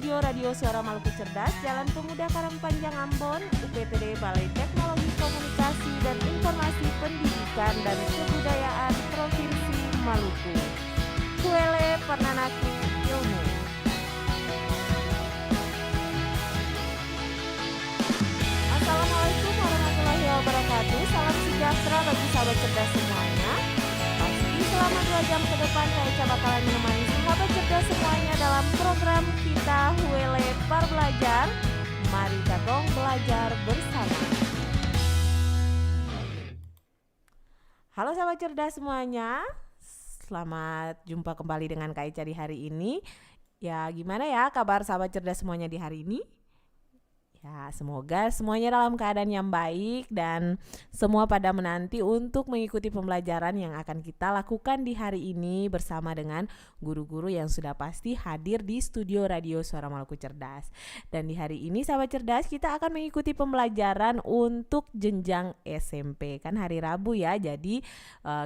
studio Radio Suara Maluku Cerdas, Jalan Pemuda Karangpanjang Ambon, UPTD Balai Teknologi Komunikasi dan Informasi Pendidikan dan Kebudayaan Provinsi Maluku. Huele Pernanaku Ilmu. Assalamualaikum warahmatullahi wabarakatuh. Salam sejahtera bagi sahabat cerdas semuanya. Pasti selama 2 jam ke depan saya bakalan menemani sahabat cerdas semuanya dalam program kita Huele Par Belajar. Mari kita belajar bersama. Halo sahabat cerdas semuanya. Selamat jumpa kembali dengan Kak Eca di hari ini. Ya, gimana ya kabar sahabat cerdas semuanya di hari ini? Ya, semoga semuanya dalam keadaan yang baik dan semua pada menanti untuk mengikuti pembelajaran yang akan kita lakukan di hari ini bersama dengan guru-guru yang sudah pasti hadir di studio Radio Suara Maluku Cerdas. Dan di hari ini sahabat cerdas kita akan mengikuti pembelajaran untuk jenjang SMP. Kan hari Rabu ya, jadi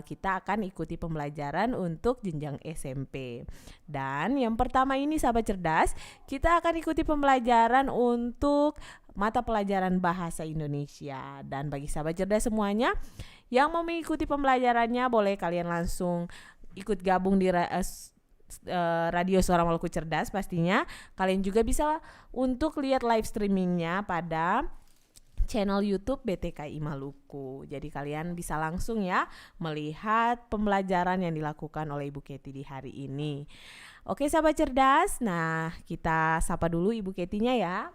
kita akan ikuti pembelajaran untuk jenjang SMP. Dan yang pertama ini sahabat cerdas, kita akan ikuti pembelajaran untuk mata pelajaran bahasa Indonesia. Dan bagi sahabat cerdas semuanya yang mau mengikuti pembelajarannya, boleh kalian langsung ikut gabung di Radio Suara Maluku Cerdas. Pastinya kalian juga bisa untuk lihat live streamingnya pada channel YouTube BTKI Maluku. Jadi kalian bisa langsung ya melihat pembelajaran yang dilakukan oleh Ibu Kety di hari ini. Oke sahabat cerdas, nah kita sapa dulu Ibu Kety-nya ya.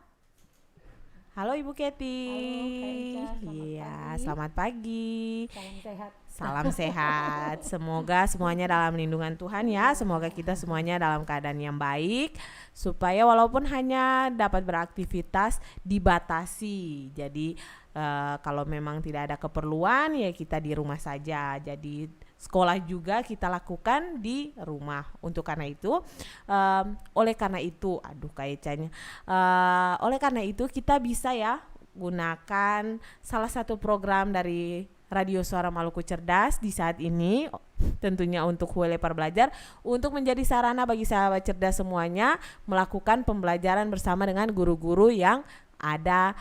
Halo Ibu Kety. Halo Kak Eca, iya, selamat pagi. Salam sehat. Salam sehat. Semoga semuanya dalam lindungan Tuhan ya. Semoga kita semuanya dalam keadaan yang baik, supaya walaupun hanya dapat beraktivitas dibatasi. Jadi kalau memang tidak ada keperluan ya kita di rumah saja. Jadi sekolah juga kita lakukan di rumah. Oleh karena itu kita bisa ya gunakan salah satu program dari Radio Suara Maluku Cerdas di saat ini, tentunya untuk Huele Par Belajar, untuk menjadi sarana bagi sahabat cerdas semuanya melakukan pembelajaran bersama dengan guru-guru yang ada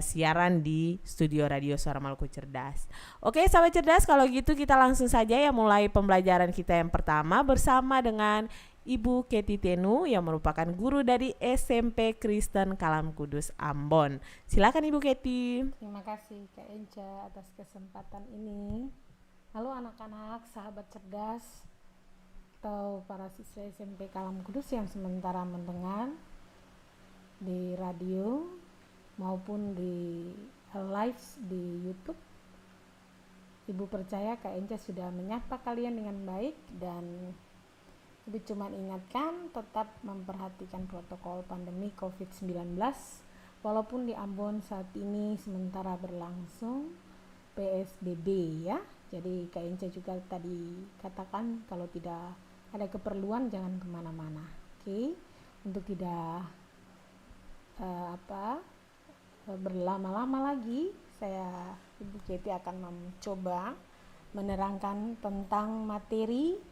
siaran di studio Radio Suara Maluku Cerdas. Oke sahabat cerdas, kalau gitu kita langsung saja ya mulai pembelajaran kita yang pertama bersama dengan Ibu Kety Tenu yang merupakan guru dari SMP Kristen Kalam Kudus Ambon. Silakan Ibu Kety. Terima kasih Kak Eca atas kesempatan ini. Halo anak-anak, sahabat cerdas atau para siswa SMP Kalam Kudus yang sementara mendengar di radio maupun di live di YouTube. Ibu percaya Kak Eca sudah menyapa kalian dengan baik, dan Ibu cuma ingatkan tetap memperhatikan protokol pandemi COVID-19 walaupun di Ambon saat ini sementara berlangsung PSBB ya. Jadi Kak Eca juga tadi katakan kalau tidak ada keperluan jangan kemana-mana. Oke, untuk tidak berlama-lama lagi, saya Ibu Kety akan mencoba menerangkan tentang materi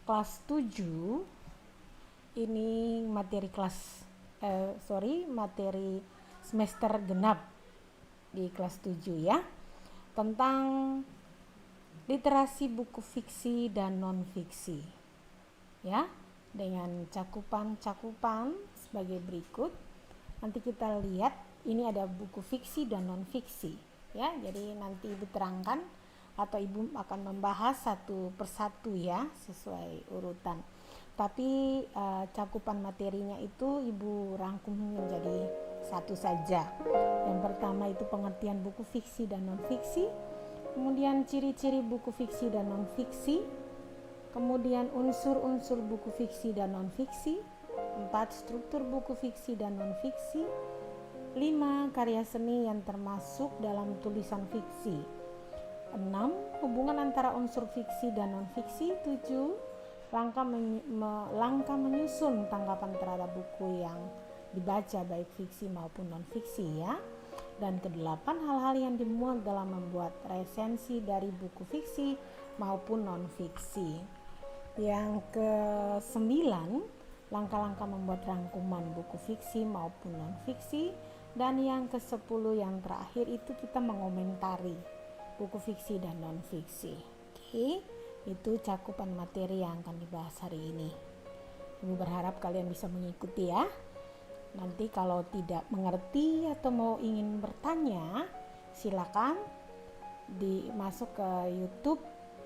kelas 7. Ini materi materi semester genap di kelas 7 ya, tentang literasi buku fiksi dan non fiksi ya, dengan cakupan-cakupan sebagai berikut. Nanti kita lihat ini ada buku fiksi dan non fiksi ya, jadi nanti Ibu terangkan atau Ibu akan membahas satu persatu ya sesuai urutan. Tapi cakupan materinya itu Ibu rangkum menjadi satu saja. Yang pertama itu pengertian buku fiksi dan non fiksi, kemudian ciri-ciri buku fiksi dan non fiksi, kemudian unsur-unsur buku fiksi dan non fiksi, 4 struktur buku fiksi dan non fiksi, 5 karya seni yang termasuk dalam tulisan fiksi, 6 hubungan antara unsur fiksi dan non fiksi, 7 langkah menyusun tanggapan terhadap buku yang dibaca baik fiksi maupun non fiksi ya, dan ke-8 hal-hal yang dimuat dalam membuat resensi dari buku fiksi maupun non fiksi. Yang ke-9 langkah-langkah membuat rangkuman buku fiksi maupun non-fiksi. Dan yang ke-10 yang terakhir itu kita mengomentari buku fiksi dan non-fiksi. Oke, itu cakupan materi yang akan dibahas hari ini. Ibu berharap kalian bisa mengikuti ya. Nanti kalau tidak mengerti atau mau ingin bertanya, silakan masuk ke YouTube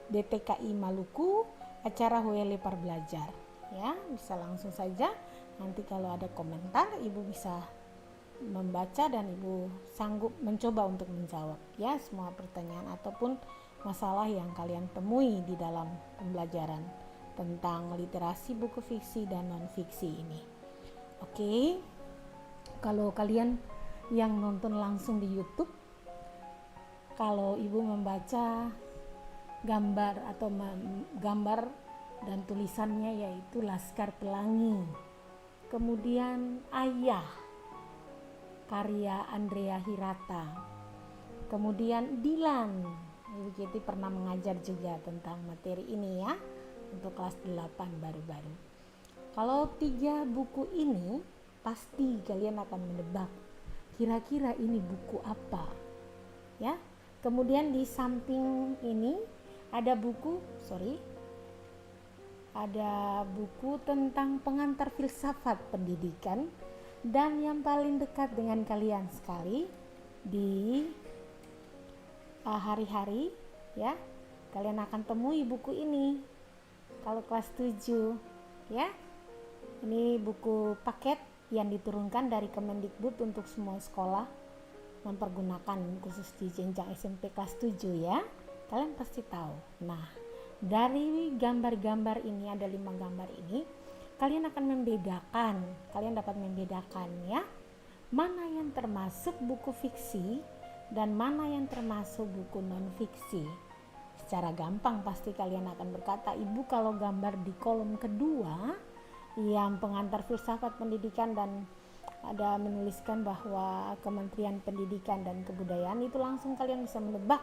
DTKI Maluku acara Huele Belajar ya, bisa langsung saja. Nanti kalau ada komentar ibu bisa membaca dan ibu sanggup mencoba untuk menjawab ya semua pertanyaan ataupun masalah yang kalian temui di dalam pembelajaran tentang literasi buku fiksi dan non fiksi ini. Oke, kalau kalian yang nonton langsung di YouTube, kalau ibu membaca gambar atau gambar dan tulisannya yaitu Laskar Pelangi, kemudian Ayah karya Andrea Hirata, kemudian Dilan. Ibu Kiti pernah mengajar juga tentang materi ini ya untuk kelas 8 baru-baru. Kalau 3 buku ini pasti kalian akan menebak kira-kira ini buku apa ya. Kemudian di samping ini ada buku tentang pengantar filsafat pendidikan, dan yang paling dekat dengan kalian sekali di hari-hari ya, kalian akan temui buku ini kalau kelas 7 ya. Ini buku paket yang diturunkan dari Kemendikbud untuk semua sekolah mempergunakan, khusus di jenjang SMP kelas 7 ya. Kalian pasti tahu. Nah, dari gambar-gambar ini, ada 5 gambar ini, kalian dapat membedakan ya, mana yang termasuk buku fiksi dan mana yang termasuk buku non fiksi. Secara gampang pasti kalian akan berkata, ibu kalau gambar di kolom kedua yang pengantar filsafat pendidikan dan ada menuliskan bahwa Kementerian Pendidikan dan Kebudayaan, itu langsung kalian bisa menebak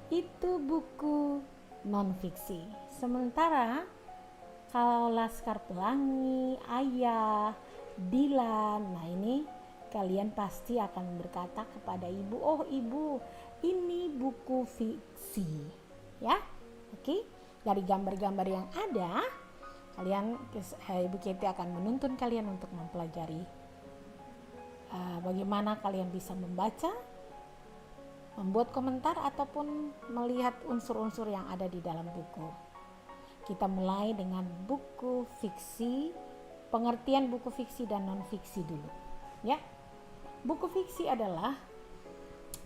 itu buku non fiksi. Sementara kalau Laskar Pelangi, Ayah, Dilan, nah ini kalian pasti akan berkata kepada ibu, oh ibu ini buku fiksi ya. Oke, dari gambar-gambar yang ada Ibu Keti akan menuntun kalian untuk mempelajari bagaimana kalian bisa membaca, membuat komentar ataupun melihat unsur-unsur yang ada di dalam buku. Kita mulai dengan buku fiksi, pengertian buku fiksi dan non fiksi dulu ya. Buku fiksi adalah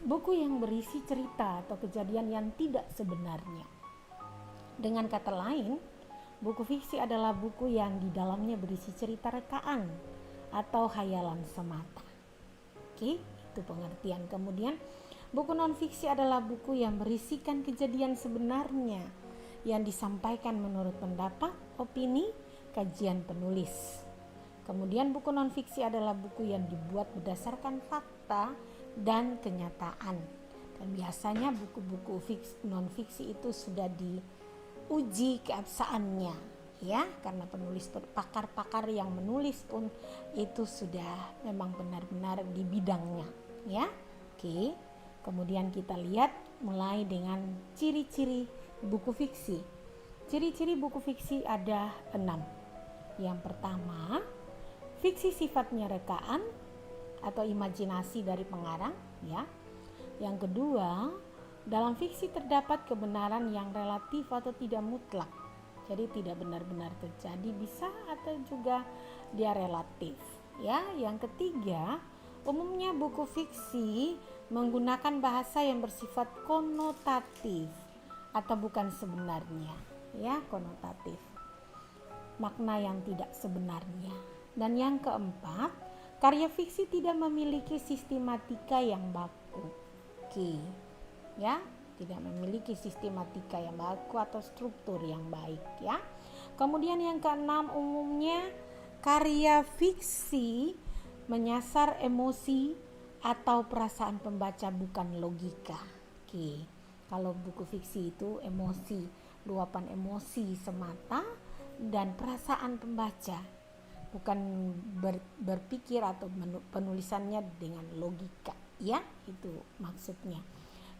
buku yang berisi cerita atau kejadian yang tidak sebenarnya. Dengan kata lain, buku fiksi adalah buku yang di dalamnya berisi cerita rekaan atau khayalan semata. Oke, itu pengertian. Kemudian buku non-fiksi adalah buku yang berisikan kejadian sebenarnya yang disampaikan menurut pendapat, opini, kajian penulis. Kemudian buku non-fiksi adalah buku yang dibuat berdasarkan fakta dan kenyataan. Dan biasanya buku-buku non-fiksi itu sudah diuji keabsahannya ya, karena penulis pakar-pakar yang menulis pun itu sudah memang benar-benar di bidangnya ya. Oke. Kemudian kita lihat mulai dengan ciri-ciri buku fiksi. Ciri-ciri buku fiksi ada 6. Yang pertama, fiksi sifatnya rekaan atau imajinasi dari pengarang ya. Yang kedua, dalam fiksi terdapat kebenaran yang relatif atau tidak mutlak. Jadi tidak benar-benar terjadi, bisa atau juga dia relatif ya. Yang ketiga, umumnya buku fiksi menggunakan bahasa yang bersifat konotatif atau bukan sebenarnya ya, konotatif, makna yang tidak sebenarnya. Dan yang keempat, karya fiksi tidak memiliki sistematika yang baku. Oke ya, tidak memiliki sistematika yang baku atau struktur yang baik ya. Kemudian yang keenam, umumnya karya fiksi menyasar emosi atau perasaan pembaca, bukan logika. Oke, kalau buku fiksi itu emosi, luapan emosi semata dan perasaan pembaca. bukan berpikir atau penulisannya dengan logika, ya, itu maksudnya.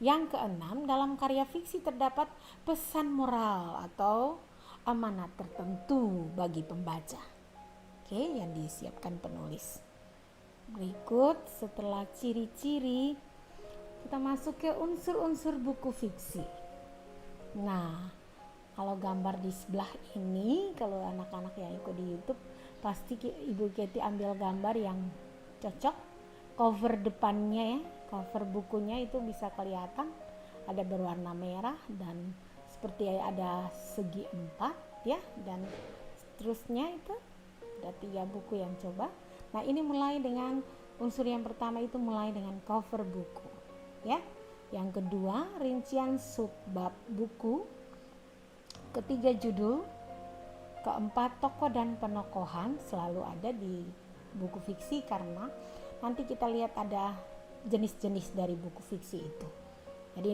Yang keenam, dalam karya fiksi terdapat pesan moral atau amanat tertentu bagi pembaca, oke, yang disiapkan penulis. Berikut setelah ciri-ciri, kita masuk ke unsur-unsur buku fiksi. Nah, kalau gambar di sebelah ini, kalau anak-anak yang ikut di YouTube, pasti Ibu Kety ambil gambar yang cocok. Cover depannya ya, cover bukunya itu bisa kelihatan ada berwarna merah dan seperti ada segi 4 ya, dan seterusnya itu ada 3 buku yang coba. Nah, ini mulai dengan unsur yang pertama itu mulai dengan cover buku ya. Yang kedua, rincian subbab buku. Ketiga, judul. Keempat, tokoh dan penokohan selalu ada di buku fiksi karena nanti kita lihat ada jenis-jenis dari buku fiksi itu. Jadi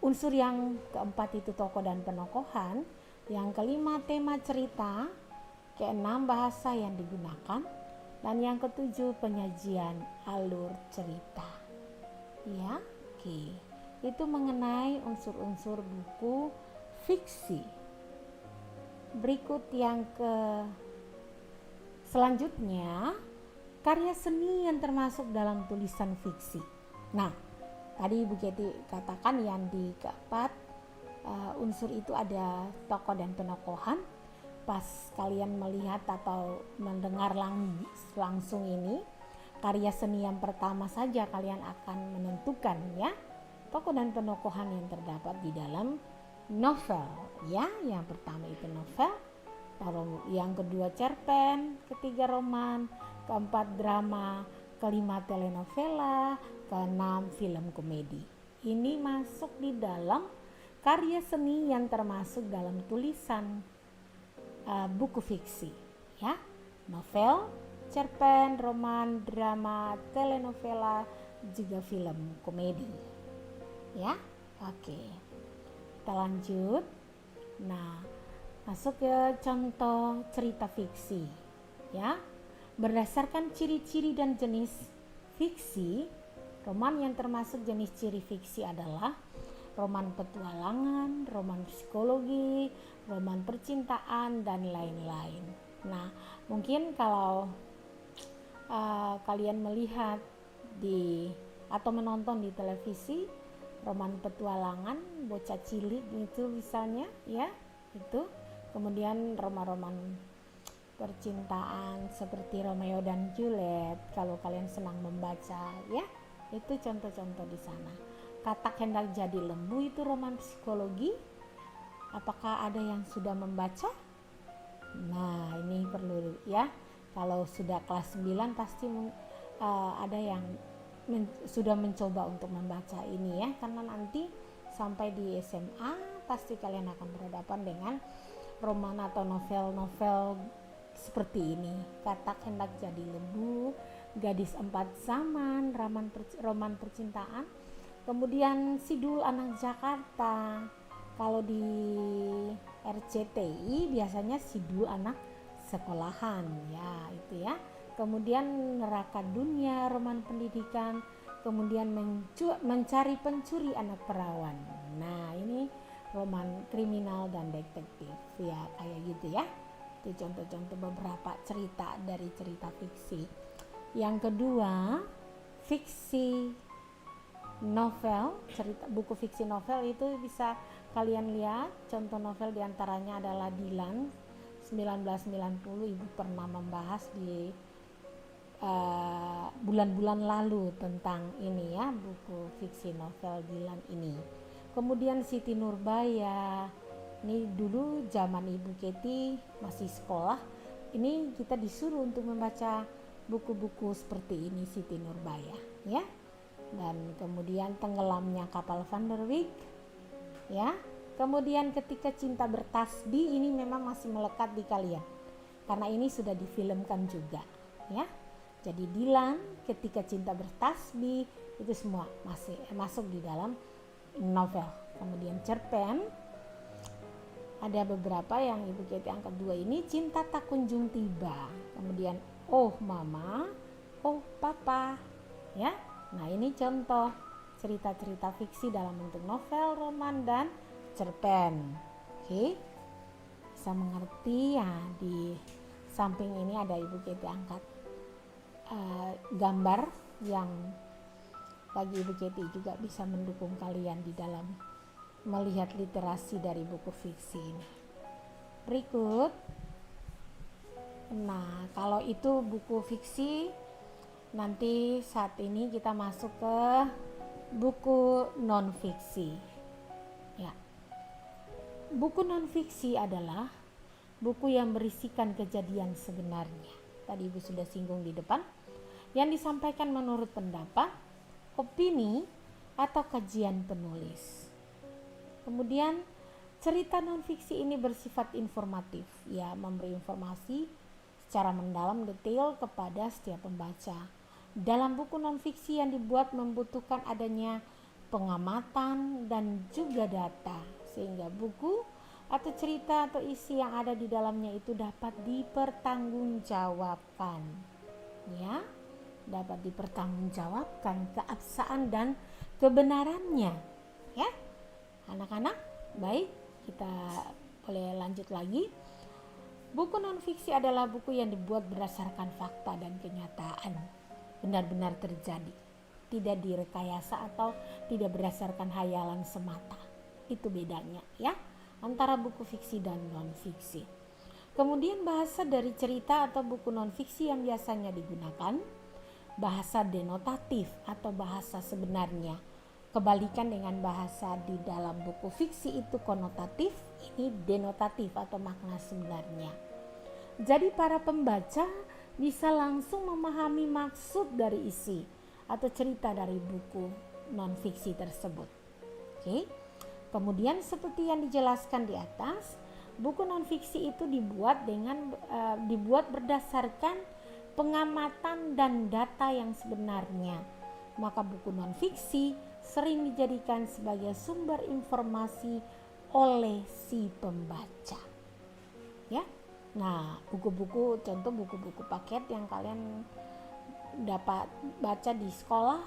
unsur yang keempat itu tokoh dan penokohan. Yang kelima, tema cerita. Keenam, bahasa yang digunakan. Dan yang ketujuh, penyajian alur cerita. Ya, oke. Itu mengenai unsur-unsur buku fiksi. Berikut yang selanjutnya, karya seni yang termasuk dalam tulisan fiksi. Nah, tadi Ibu Kety katakan yang di keempat unsur itu ada tokoh dan penokohan. Pas kalian melihat atau mendengar langsung ini, karya seni yang pertama saja kalian akan menentukan ya tokoh dan penokohan yang terdapat di dalam novel ya. Yang pertama itu novel, yang kedua cerpen, ketiga roman, keempat drama, kelima telenovela, keenam film komedi. Ini masuk di dalam karya seni yang termasuk dalam tulisan buku fiksi ya. Novel, cerpen, roman, drama, telenovela, juga film komedi ya. Oke, kita lanjut. Nah, masuk ke contoh cerita fiksi ya. Berdasarkan ciri-ciri dan jenis fiksi, roman yang termasuk jenis ciri fiksi adalah roman petualangan, roman psikologi, roman percintaan, dan lain-lain. Nah, mungkin kalau kalian melihat atau menonton di televisi roman petualangan bocah cilik itu misalnya ya, itu kemudian roman-roman percintaan seperti Romeo dan Juliet, kalau kalian senang membaca ya, itu contoh-contoh di sana. Katak hendak jadi lembu itu roman psikologi. Apakah ada yang sudah membaca? Nah, ini perlu ya. Kalau sudah kelas 9 pasti ada yang sudah mencoba untuk membaca ini ya, karena nanti sampai di SMA pasti kalian akan berhadapan dengan roman atau novel-novel seperti ini. Katak hendak jadi lembu, gadis 4 zaman, roman percintaan. Kemudian Sidul Anak Jakarta. Kalau di RCTI biasanya Sidul Anak Sekolahan ya, itu ya. Kemudian Neraka Dunia, roman pendidikan. Kemudian Mencari Pencuri Anak Perawan. Nah, ini roman kriminal dan detektif ya, kayak gitu ya. Itu contoh-contoh beberapa cerita dari cerita fiksi. Yang kedua, fiksi novel, buku fiksi novel itu bisa kalian lihat. Contoh novel diantaranya adalah Dilan 1990. Ibu pernah membahas di bulan-bulan lalu tentang ini ya, buku fiksi novel Dilan ini. Kemudian Siti Nurbaya, ini dulu zaman Ibu Kety masih sekolah, ini kita disuruh untuk membaca buku-buku seperti ini, Siti Nurbaya ya. Dan kemudian Tenggelamnya Kapal Van der Wijk ya. Kemudian Ketika Cinta Bertasbih, ini memang masih melekat di kalian karena ini sudah difilmkan juga ya. Jadi Dilan, Ketika Cinta Bertasbih, itu semua masih masuk di dalam novel. Kemudian cerpen Ada beberapa yang Ibu Keti angkat 2 ini, cinta tak kunjung tiba. Kemudian oh mama, oh papa. Ya. Nah, ini contoh cerita-cerita fiksi dalam bentuk novel, roman, dan cerpen. Oke. Bisa mengerti ya. Di samping ini ada Ibu Keti angkat gambar yang bagi Ibu Keti juga bisa mendukung kalian di dalam melihat literasi dari buku fiksi ini. Berikut. Nah, kalau itu buku fiksi, nanti saat ini kita masuk ke buku non-fiksi. Ya. Buku non-fiksi adalah buku yang berisikan kejadian sebenarnya. Tadi Ibu sudah singgung di depan. Yang disampaikan menurut pendapat, opini, atau kajian penulis. Kemudian cerita non-fiksi ini bersifat informatif, ya, memberi informasi secara mendalam detail kepada setiap pembaca. Dalam buku non-fiksi yang dibuat membutuhkan adanya pengamatan dan juga data, sehingga buku atau cerita atau isi yang ada di dalamnya itu dapat dipertanggungjawabkan, ya, dapat dipertanggungjawabkan keabsahan dan kebenarannya, ya. Anak-anak, baik, kita boleh lanjut lagi. Buku non-fiksi adalah buku yang dibuat berdasarkan fakta dan kenyataan, benar-benar terjadi, tidak direkayasa atau tidak berdasarkan hayalan semata. Itu bedanya, ya, antara buku fiksi dan non-fiksi. Kemudian bahasa dari cerita atau buku non-fiksi yang biasanya digunakan, bahasa denotatif atau bahasa sebenarnya. Kebalikan dengan bahasa di dalam buku fiksi itu konotatif, ini denotatif atau makna sebenarnya. Jadi para pembaca bisa langsung memahami maksud dari isi atau cerita dari buku non-fiksi tersebut. Oke. Kemudian seperti yang dijelaskan di atas, buku non-fiksi itu dibuat berdasarkan pengamatan dan data yang sebenarnya. Maka buku non-fiksi sering dijadikan sebagai sumber informasi oleh si pembaca. Ya. Nah, buku-buku, contoh buku-buku paket yang kalian dapat baca di sekolah,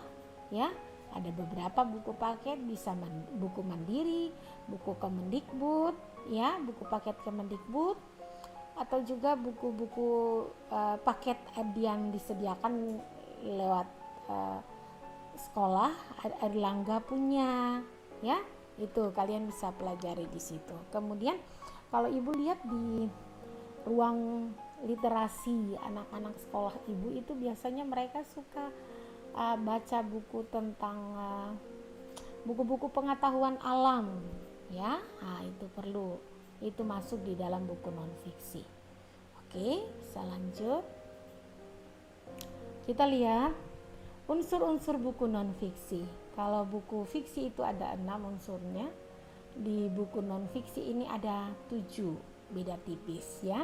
ya. Ada beberapa buku paket, bisa buku mandiri, buku Kemendikbud, ya, buku paket Kemendikbud, atau juga buku-buku paket yang disediakan lewat sekolah. Erlangga punya, ya, itu kalian bisa pelajari di situ. Kemudian kalau Ibu lihat di ruang literasi anak-anak sekolah Ibu itu biasanya mereka suka baca buku tentang buku-buku pengetahuan alam, ya. Nah, itu perlu, itu masuk di dalam buku non-fiksi. Oke, bisa lanjut. Kita lihat unsur-unsur buku non-fiksi. Kalau buku fiksi itu ada 6 unsurnya, di buku non-fiksi ini ada 7, beda tipis, ya.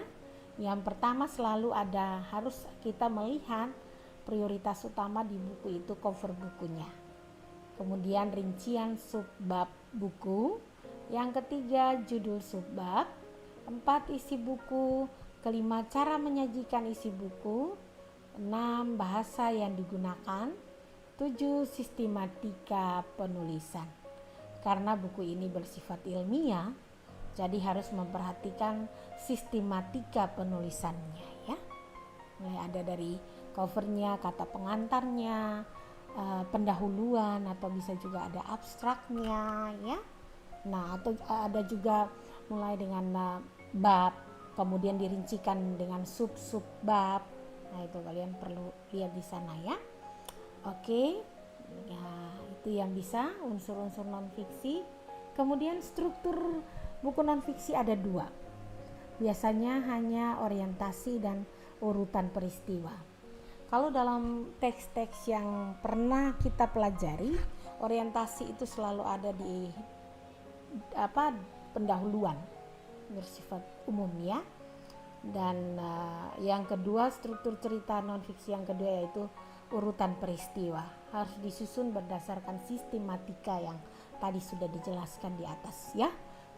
Yang pertama selalu harus kita melihat prioritas utama di buku itu cover bukunya. Kemudian rincian subbab buku. Yang ketiga judul subbab. 4 isi buku. Kelima cara menyajikan isi buku. 6 bahasa yang digunakan. 7 sistematika penulisan. Karena buku ini bersifat ilmiah, jadi harus memperhatikan sistematika penulisannya, ya. Mulai ada dari covernya, kata pengantarnya, pendahuluan, atau bisa juga ada abstraknya, ya. Nah, atau ada juga mulai dengan bab, kemudian dirincikan dengan sub-sub bab. Nah, itu kalian perlu lihat di sana, ya. Oke. Ya, itu yang bisa unsur-unsur non-fiksi. Kemudian struktur buku non-fiksi ada 2. Biasanya hanya orientasi dan urutan peristiwa. Kalau dalam teks-teks yang pernah kita pelajari, orientasi itu selalu ada di pendahuluan, bersifat umum, ya. Dan yang kedua, struktur cerita non-fiksi yang kedua yaitu urutan peristiwa, harus disusun berdasarkan sistematika yang tadi sudah dijelaskan di atas, ya.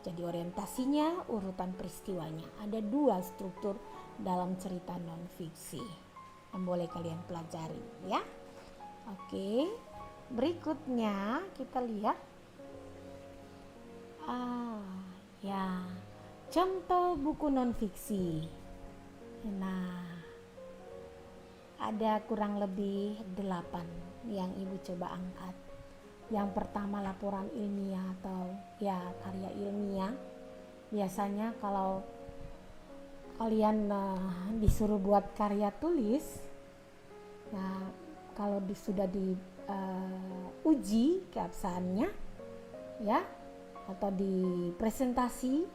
Jadi orientasinya, urutan peristiwanya. Ada 2 struktur dalam cerita non-fiksi yang boleh kalian pelajari ya. Oke, berikutnya kita lihat ya, contoh buku non-fiksi. Nah, ada kurang lebih 8 yang Ibu coba angkat. Yang pertama laporan ilmiah atau ya karya ilmiah. Biasanya kalau kalian disuruh buat karya tulis, nah kalau sudah diuji keabsahannya ya, atau di presentasi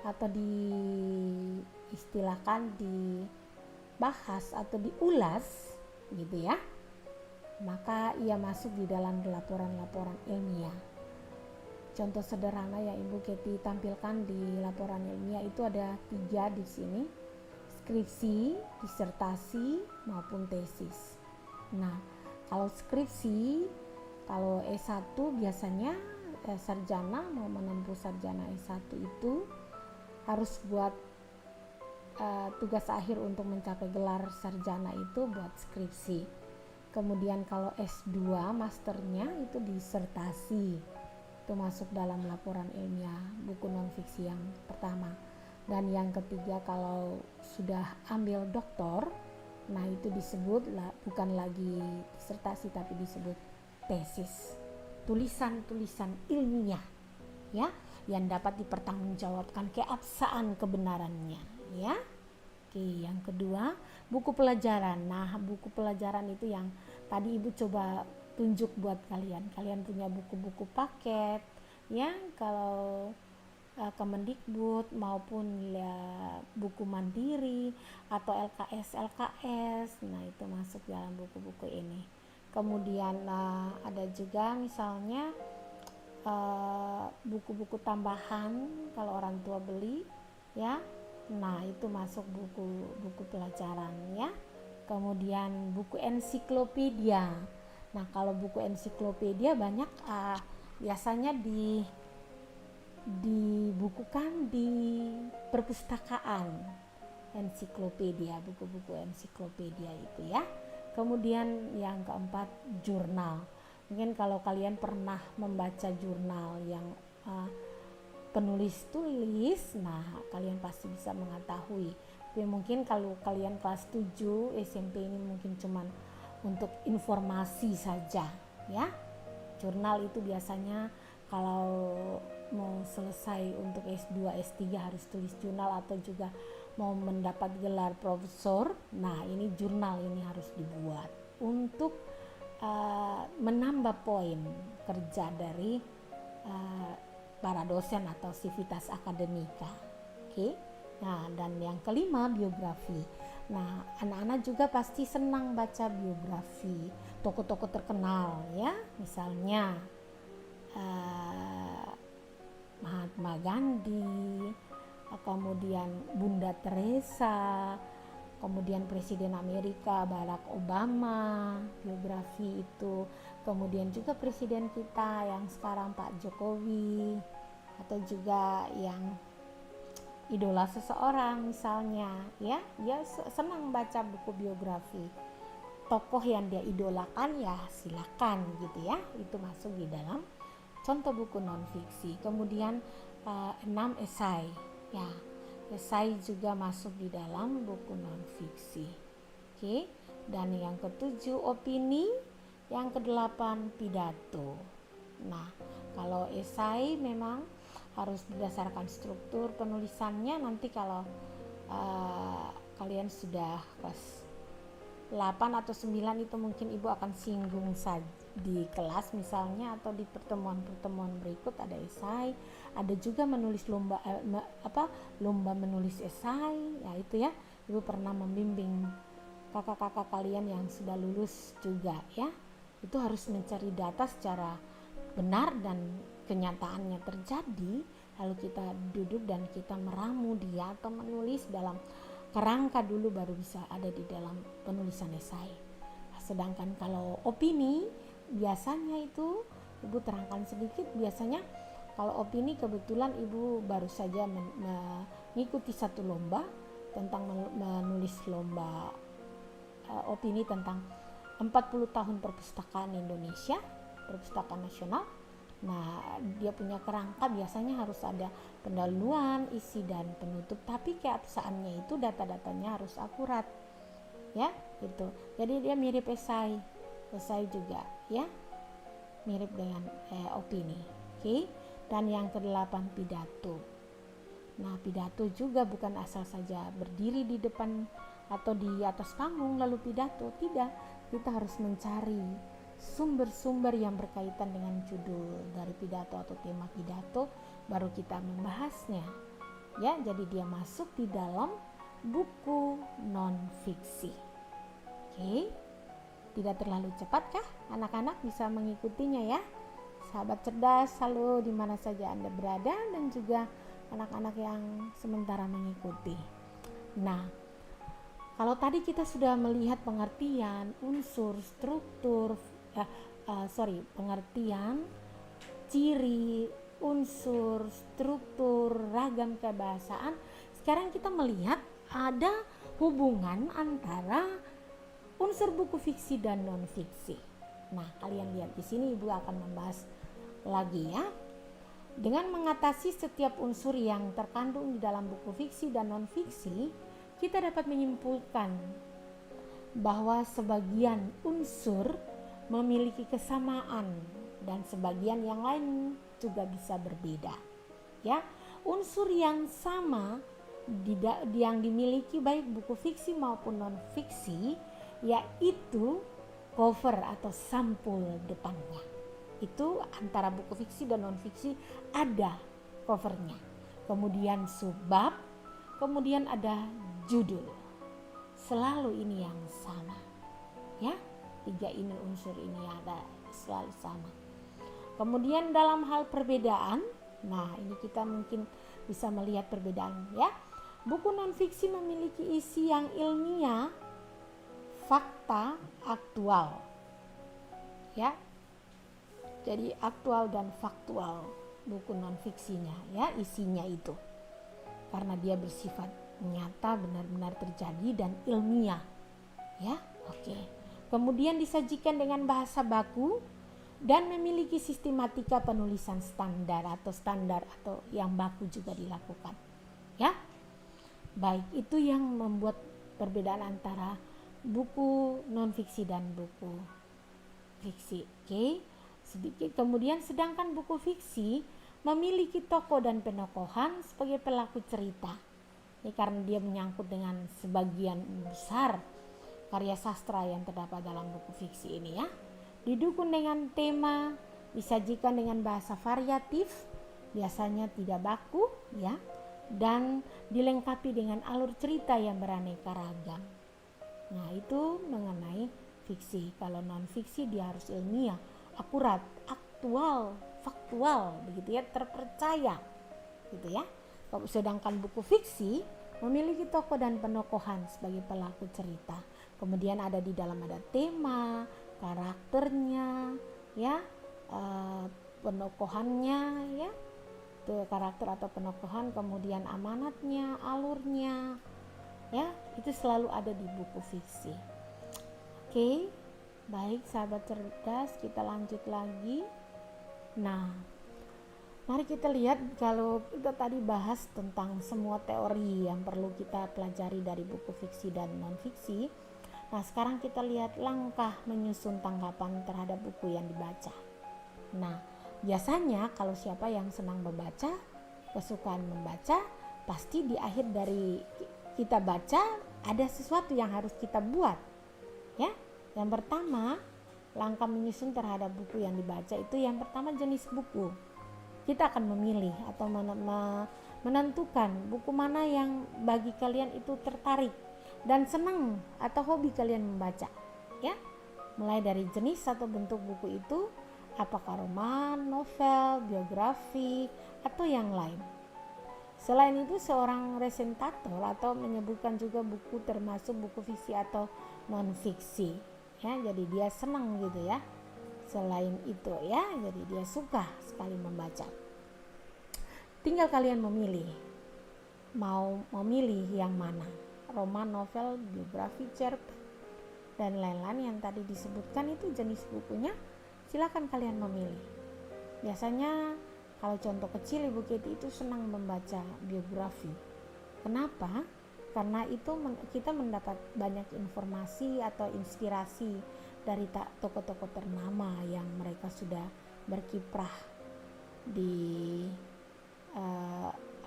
atau diistilahkan dibahas atau diulas gitu ya, maka ia masuk di dalam laporan-laporan ilmiah. Contoh sederhana yang Ibu Keti tampilkan di laporan ilmiah itu ada 3 di sini, skripsi, disertasi maupun tesis. Nah, kalau skripsi, kalau S1 biasanya sarjana mau menempuh sarjana S1 itu harus buat tugas akhir untuk mencapai gelar sarjana itu buat skripsi. Kemudian kalau S2 masternya itu disertasi, itu masuk dalam laporan ilmiah buku non-fiksi yang pertama. Dan yang ketiga kalau sudah ambil doktor, nah itu disebut bukan lagi disertasi tapi disebut tesis, tulisan-tulisan ilmiah ya, yang dapat dipertanggungjawabkan keabsahan kebenarannya ya. Oke, yang kedua buku pelajaran. Nah, buku pelajaran itu yang tadi Ibu coba tunjuk buat kalian. Kalian punya buku-buku paket ya, kalau Kemendikbud maupun ya, buku mandiri atau LKS. Nah, itu masuk dalam buku-buku ini. Kemudian ada juga misalnya buku-buku tambahan kalau orang tua beli ya. Nah, itu masuk buku pelajaran ya. Kemudian buku ensiklopedia. Nah, kalau buku ensiklopedia banyak biasanya dibukukan di perpustakaan ensiklopedia, buku-buku ensiklopedia itu ya. Kemudian yang keempat jurnal. Mungkin kalau kalian pernah membaca jurnal yang penulis tulis, nah kalian pasti bisa mengetahui. Tapi mungkin kalau kalian kelas 7 SMP ini mungkin cuman untuk informasi saja ya. Jurnal itu biasanya kalau mau selesai untuk S2, S3 harus tulis jurnal, atau juga mau mendapat gelar profesor. Nah, ini jurnal ini harus dibuat untuk menambah poin kerja dari para dosen atau sivitas akademika. Oke. Nah, dan yang kelima biografi. Nah, anak-anak juga pasti senang baca biografi tokoh-tokoh terkenal ya, misalnya Mahatma Gandhi, kemudian Bunda Teresa, kemudian Presiden Amerika Barack Obama, biografi itu. Kemudian juga presiden kita yang sekarang Pak Jokowi, atau juga yang idola seseorang misalnya ya, dia senang baca buku biografi tokoh yang dia idolakan, ya silakan gitu ya, itu masuk di dalam contoh buku non-fiksi. Kemudian 6 esai ya, esai juga masuk di dalam buku non-fiksi. Oke. Dan yang ketujuh opini, yang kedelapan pidato. Nah, kalau esai memang harus berdasarkan struktur penulisannya. Nanti kalau kalian sudah kelas 8 atau 9 itu mungkin Ibu akan singgung saja di kelas misalnya, atau di pertemuan-pertemuan berikut ada esai, ada juga menulis lomba menulis esai ya, itu ya Ibu pernah membimbing kakak-kakak kalian yang sudah lulus juga ya. Itu harus mencari data secara benar dan kenyataannya terjadi, lalu kita duduk dan kita meramu dia atau menulis dalam kerangka dulu, baru bisa ada di dalam penulisan esai. Sedangkan kalau opini biasanya itu Ibu terangkan sedikit, biasanya Kalau opini kebetulan Ibu baru saja mengikuti satu lomba tentang menulis lomba opini tentang 40 tahun perpustakaan Indonesia, perpustakaan nasional. Nah, dia punya kerangka biasanya harus ada pendahuluan, isi dan penutup, tapi keabsahannya itu data-datanya harus akurat. Ya, gitu. Jadi dia mirip esai juga, ya. Mirip dengan opini. Oke. Dan yang kedelapan, pidato. Nah, pidato juga bukan asal saja berdiri di depan atau di atas panggung lalu pidato. Tidak, kita harus mencari sumber-sumber yang berkaitan dengan judul dari pidato atau tema pidato, baru kita membahasnya. Ya, jadi dia masuk di dalam buku non-fiksi. Oke. Tidak terlalu cepat kah? Anak-anak bisa mengikutinya ya. Sahabat cerdas selalu di mana saja Anda berada, dan juga anak-anak yang sementara mengikuti. Nah, kalau tadi kita sudah melihat pengertian, unsur, struktur, pengertian, ciri, unsur, struktur, ragam kebahasaan. Sekarang kita melihat ada hubungan antara unsur buku fiksi dan non-fiksi. Nah, kalian lihat di sini Ibu akan membahas lagi ya. Dengan mengatasi setiap unsur yang terkandung di dalam buku fiksi dan non-fiksi, kita dapat menyimpulkan bahwa sebagian unsur memiliki kesamaan dan sebagian yang lain juga bisa berbeda. Ya, unsur yang sama yang dimiliki baik buku fiksi maupun non-fiksi, yaitu cover atau sampul depannya. Itu antara buku fiksi dan non-fiksi ada covernya. Kemudian subbab, kemudian ada judul. Selalu ini yang sama. Ya, tiga ini unsur ini ada selalu sama. Kemudian dalam hal perbedaan, nah ini kita mungkin bisa melihat perbedaan ya. Buku non-fiksi memiliki isi yang ilmiah, fakta, aktual. Ya. Jadi aktual dan faktual buku non-fiksinya ya, isinya itu. Karena dia bersifat nyata, benar-benar terjadi dan ilmiah. Ya, oke. Kemudian disajikan dengan bahasa baku dan memiliki sistematika penulisan standar atau yang baku juga dilakukan. Ya. Baik, itu yang membuat perbedaan antara buku non-fiksi dan buku fiksi. Oke. Sedikit kemudian, sedangkan buku fiksi memiliki tokoh dan penokohan sebagai pelaku cerita. Ini karena dia menyangkut dengan sebagian besar karya sastra yang terdapat dalam buku fiksi ini ya. Didukung dengan tema, disajikan dengan bahasa variatif, biasanya tidak baku ya, dan dilengkapi dengan alur cerita yang beraneka ragam. Nah, itu mengenai fiksi. Kalau non fiksi dia harus ilmiah, akurat, aktual, faktual, begitu ya, terpercaya, gitu ya. Sedangkan buku fiksi memiliki tokoh dan penokohan sebagai pelaku cerita. Kemudian ada di dalam ada tema, karakternya, ya, penokohannya, ya, itu karakter atau penokohan, kemudian amanatnya, alurnya, ya, itu selalu ada di buku fiksi. Oke. Baik sahabat cerdas, kita lanjut lagi. Nah, mari kita lihat, kalau kita tadi bahas tentang semua teori yang perlu kita pelajari dari buku fiksi dan non-fiksi. Nah, sekarang kita lihat langkah menyusun tanggapan terhadap buku yang dibaca. Nah, biasanya kalau siapa yang senang membaca, kesukaan membaca, pasti di akhir dari kita baca ada sesuatu yang harus kita buat. Ya. Yang pertama, langkah menyusun terhadap buku yang dibaca itu yang pertama jenis buku. Kita akan memilih atau menentukan buku mana yang bagi kalian itu tertarik dan senang atau hobi kalian membaca. Ya, mulai dari jenis atau bentuk buku itu, apakah roman, novel, biografi, atau yang lain. Selain itu, seorang resentator atau menyebutkan juga buku termasuk buku fiksi atau non-fiksi. Ya, jadi dia senang gitu ya. Selain itu ya, jadi dia suka sekali membaca. tinggal kalian memilih, mau memilih yang mana, roman, novel, biografi, cerpen, dan lain-lain yang tadi disebutkan itu jenis bukunya. Silakan kalian memilih. Biasanya kalau contoh kecil, Ibu Keti itu senang membaca biografi. Kenapa? Karena itu kita mendapat banyak informasi atau inspirasi dari tokoh-tokoh ternama yang mereka sudah berkiprah di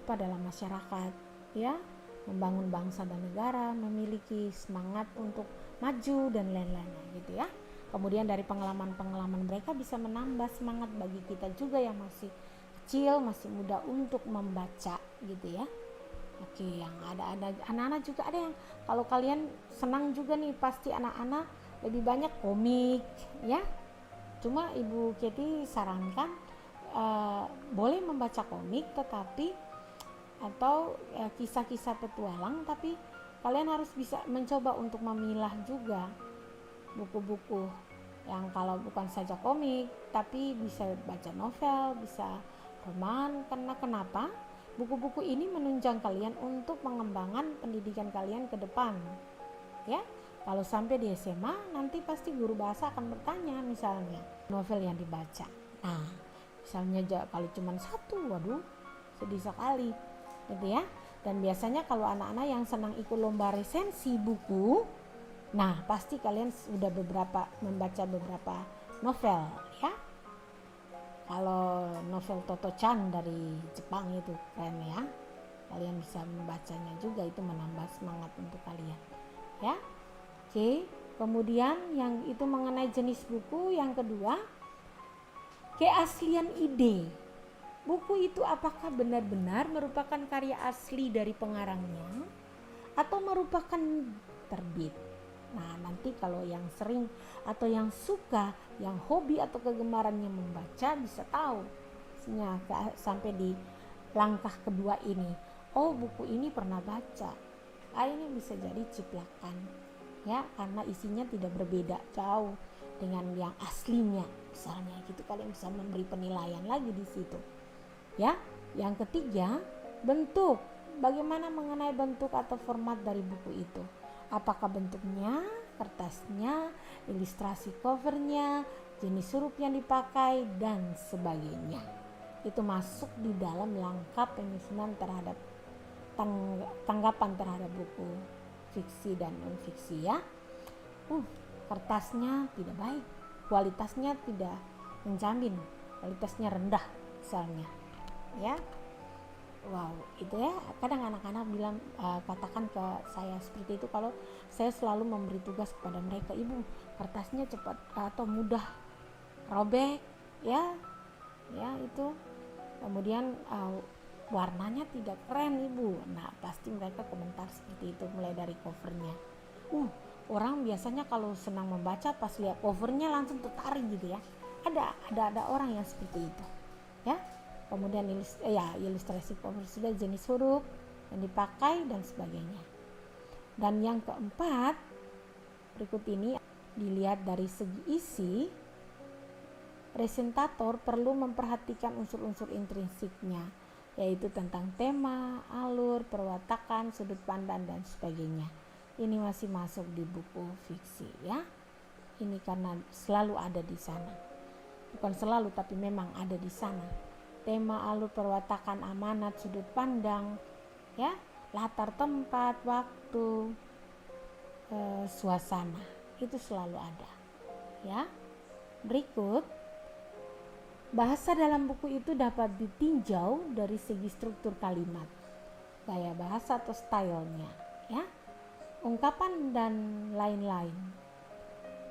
dalam masyarakat, ya, membangun bangsa dan negara, memiliki semangat untuk maju dan lain-lainnya gitu ya. Kemudian dari pengalaman-pengalaman mereka bisa menambah semangat bagi kita juga yang masih kecil, masih muda untuk membaca gitu ya. Oke, yang ada anak-anak juga ada yang kalau kalian senang juga nih, pasti anak-anak lebih banyak komik ya. Cuma Ibu Keti sarankan boleh membaca komik tetapi atau kisah-kisah petualang, tapi kalian harus bisa mencoba untuk memilah juga buku-buku yang kalau bukan saja komik tapi bisa baca novel, bisa roman. Karena kenapa? Buku-buku ini menunjang kalian untuk mengembangkan pendidikan kalian ke depan ya. Kalau sampai di SMA nanti pasti guru bahasa akan bertanya misalnya novel yang dibaca. Nah misalnya kalau cuma satu, waduh sedih sekali gitu ya. Dan biasanya kalau anak-anak yang senang ikut lomba resensi buku, nah pasti kalian sudah membaca beberapa novel ya. Kalau novel Toto-chan dari Jepang itu keren ya, kalian bisa membacanya juga, itu menambah semangat untuk kalian ya. Oke, kemudian yang itu mengenai jenis buku. Yang kedua, keaslian ide. Buku itu apakah benar-benar merupakan karya asli dari pengarangnya atau merupakan terbit. Nah nanti kalau yang sering atau yang suka, yang hobi atau kegemarannya membaca bisa tahu sampai di langkah kedua ini. Oh buku ini pernah baca. Ini bisa jadi ciplakan ya, karena isinya tidak berbeda jauh dengan yang aslinya misalnya gitu. Kalian bisa memberi penilaian lagi di situ. Ya, yang ketiga, bentuk. Bagaimana mengenai bentuk atau format dari buku itu? Apakah bentuknya, kertasnya, ilustrasi covernya, jenis huruf yang dipakai dan sebagainya. Itu masuk di dalam langkah penyusunan terhadap tanggapan terhadap buku fiksi dan non fiksi ya. Kertasnya tidak baik, kualitasnya tidak menjamin, kualitasnya rendah misalnya. Ya, wow, itu ya. Kadang anak-anak bilang katakan ke saya seperti itu kalau saya selalu memberi tugas kepada mereka, Ibu kertasnya cepat atau mudah robek ya itu. Kemudian warnanya tidak keren Ibu. Nah pasti mereka komentar seperti itu, mulai dari covernya. Orang biasanya kalau senang membaca pas lihat covernya langsung tertarik gitu ya. Ada orang yang seperti itu ya. Kemudian ilustrasi cover sudah, jenis huruf yang dipakai dan sebagainya. Dan yang keempat, berikut ini dilihat dari segi isi. Presentator perlu memperhatikan unsur-unsur intrinsiknya, yaitu tentang tema, alur, perwatakan, sudut pandang dan sebagainya. Ini masih masuk di buku fiksi ya. Ini karena selalu ada di sana. Bukan selalu tapi memang ada di sana. Tema, alur, perwatakan, amanat, sudut pandang, ya, latar tempat, waktu, suasana, itu selalu ada, ya. Berikut, bahasa dalam buku itu dapat ditinjau dari segi struktur kalimat, gaya bahasa atau stylenya, ya, ungkapan dan lain-lain.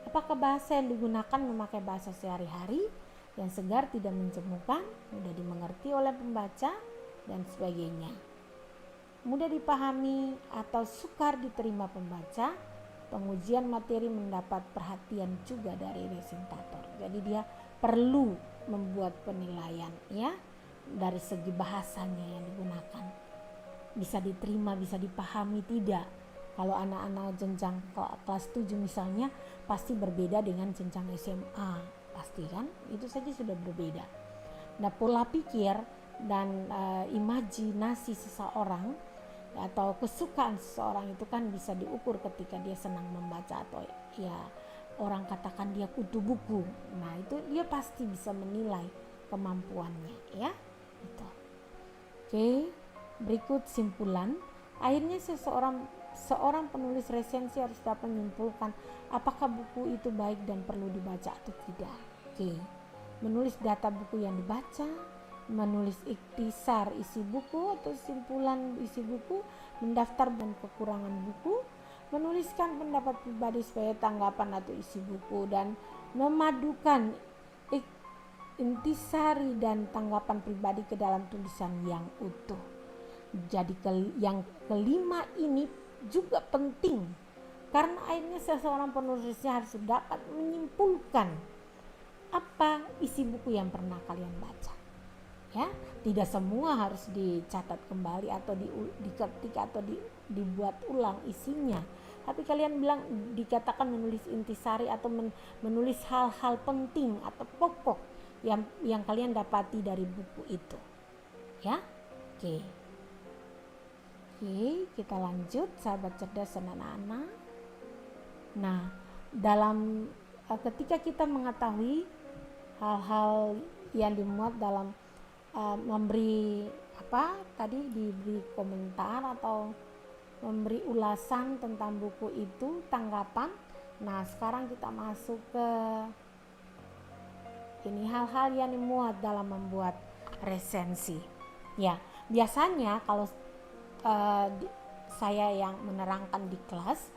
Apakah bahasa yang digunakan memakai bahasa sehari-hari, yang segar, tidak menjemukan, mudah dimengerti oleh pembaca dan sebagainya, mudah dipahami atau sukar diterima pembaca. Pengujian materi mendapat perhatian juga dari presentator. Jadi dia perlu membuat penilaian ya dari segi bahasanya yang digunakan. Bisa diterima, bisa dipahami tidak. Kalau anak-anak jenjang kelas 7 misalnya pasti berbeda dengan jenjang SMA. Pasti kan, itu saja sudah berbeda. Nah pola pikir dan imajinasi seseorang atau kesukaan seseorang itu kan bisa diukur ketika dia senang membaca atau ya orang katakan dia kutu buku. Nah, itu dia pasti bisa menilai kemampuannya ya. Itu. Oke, berikut simpulan. Akhirnya seorang penulis resensi harus dapat menyimpulkan apakah buku itu baik dan perlu dibaca atau tidak. Oke. Menulis data buku yang dibaca, menulis ikhtisar isi buku atau simpulan isi buku, mendaftar dan kekurangan buku, menuliskan pendapat pribadi sebagai tanggapan atau isi buku, dan memadukan intisari dan tanggapan pribadi ke dalam tulisan yang utuh. Jadi yang kelima ini juga penting karena akhirnya seseorang penulisnya harus dapat menyimpulkan apa isi buku yang pernah kalian baca. Ya, tidak semua harus dicatat kembali atau diketik atau dibuat ulang isinya. Tapi kalian bilang dikatakan menulis intisari atau menulis hal-hal penting atau pokok yang kalian dapati dari buku itu. Ya. Oke. Oke, kita lanjut sahabat cerdas dan anak-anak. Nah, dalam ketika kita mengetahui hal-hal yang dimuat dalam memberi diberi komentar atau memberi ulasan tentang buku itu, tanggapan. Nah, sekarang kita masuk ke ini hal-hal yang dimuat dalam membuat resensi. Ya, biasanya kalau saya yang menerangkan di kelas,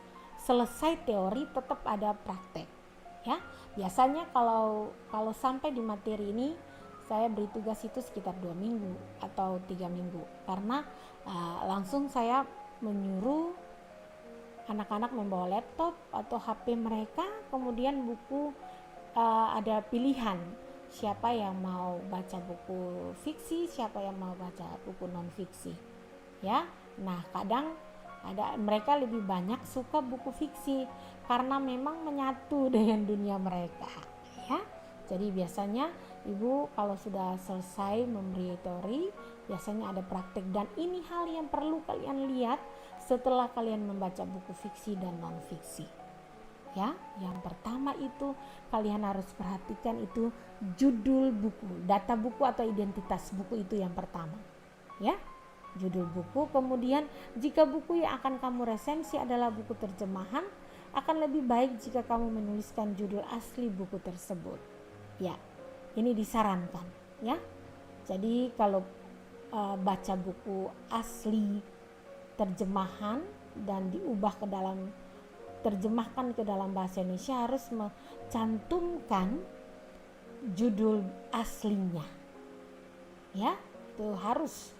selesai teori tetap ada praktek. Ya, biasanya kalau sampai di materi ini saya beri tugas itu sekitar 2 minggu atau 3 minggu karena langsung saya menyuruh anak-anak membawa laptop atau HP mereka, kemudian buku ada pilihan siapa yang mau baca buku fiksi, siapa yang mau baca buku non fiksi. Ya, nah kadang mereka lebih banyak suka buku fiksi karena memang menyatu dengan dunia mereka ya. Jadi biasanya ibu kalau sudah selesai memberi teori biasanya ada praktek, dan ini hal yang perlu kalian lihat setelah kalian membaca buku fiksi dan non fiksi ya. Yang pertama itu kalian harus perhatikan itu judul buku, data buku atau identitas buku, itu yang pertama ya, judul buku. Kemudian jika buku yang akan kamu resensi adalah buku terjemahan, akan lebih baik jika kamu menuliskan judul asli buku tersebut ya. Ini disarankan ya. Jadi kalau baca buku asli terjemahan dan terjemahkan ke dalam bahasa Indonesia, harus mencantumkan judul aslinya ya, itu harus.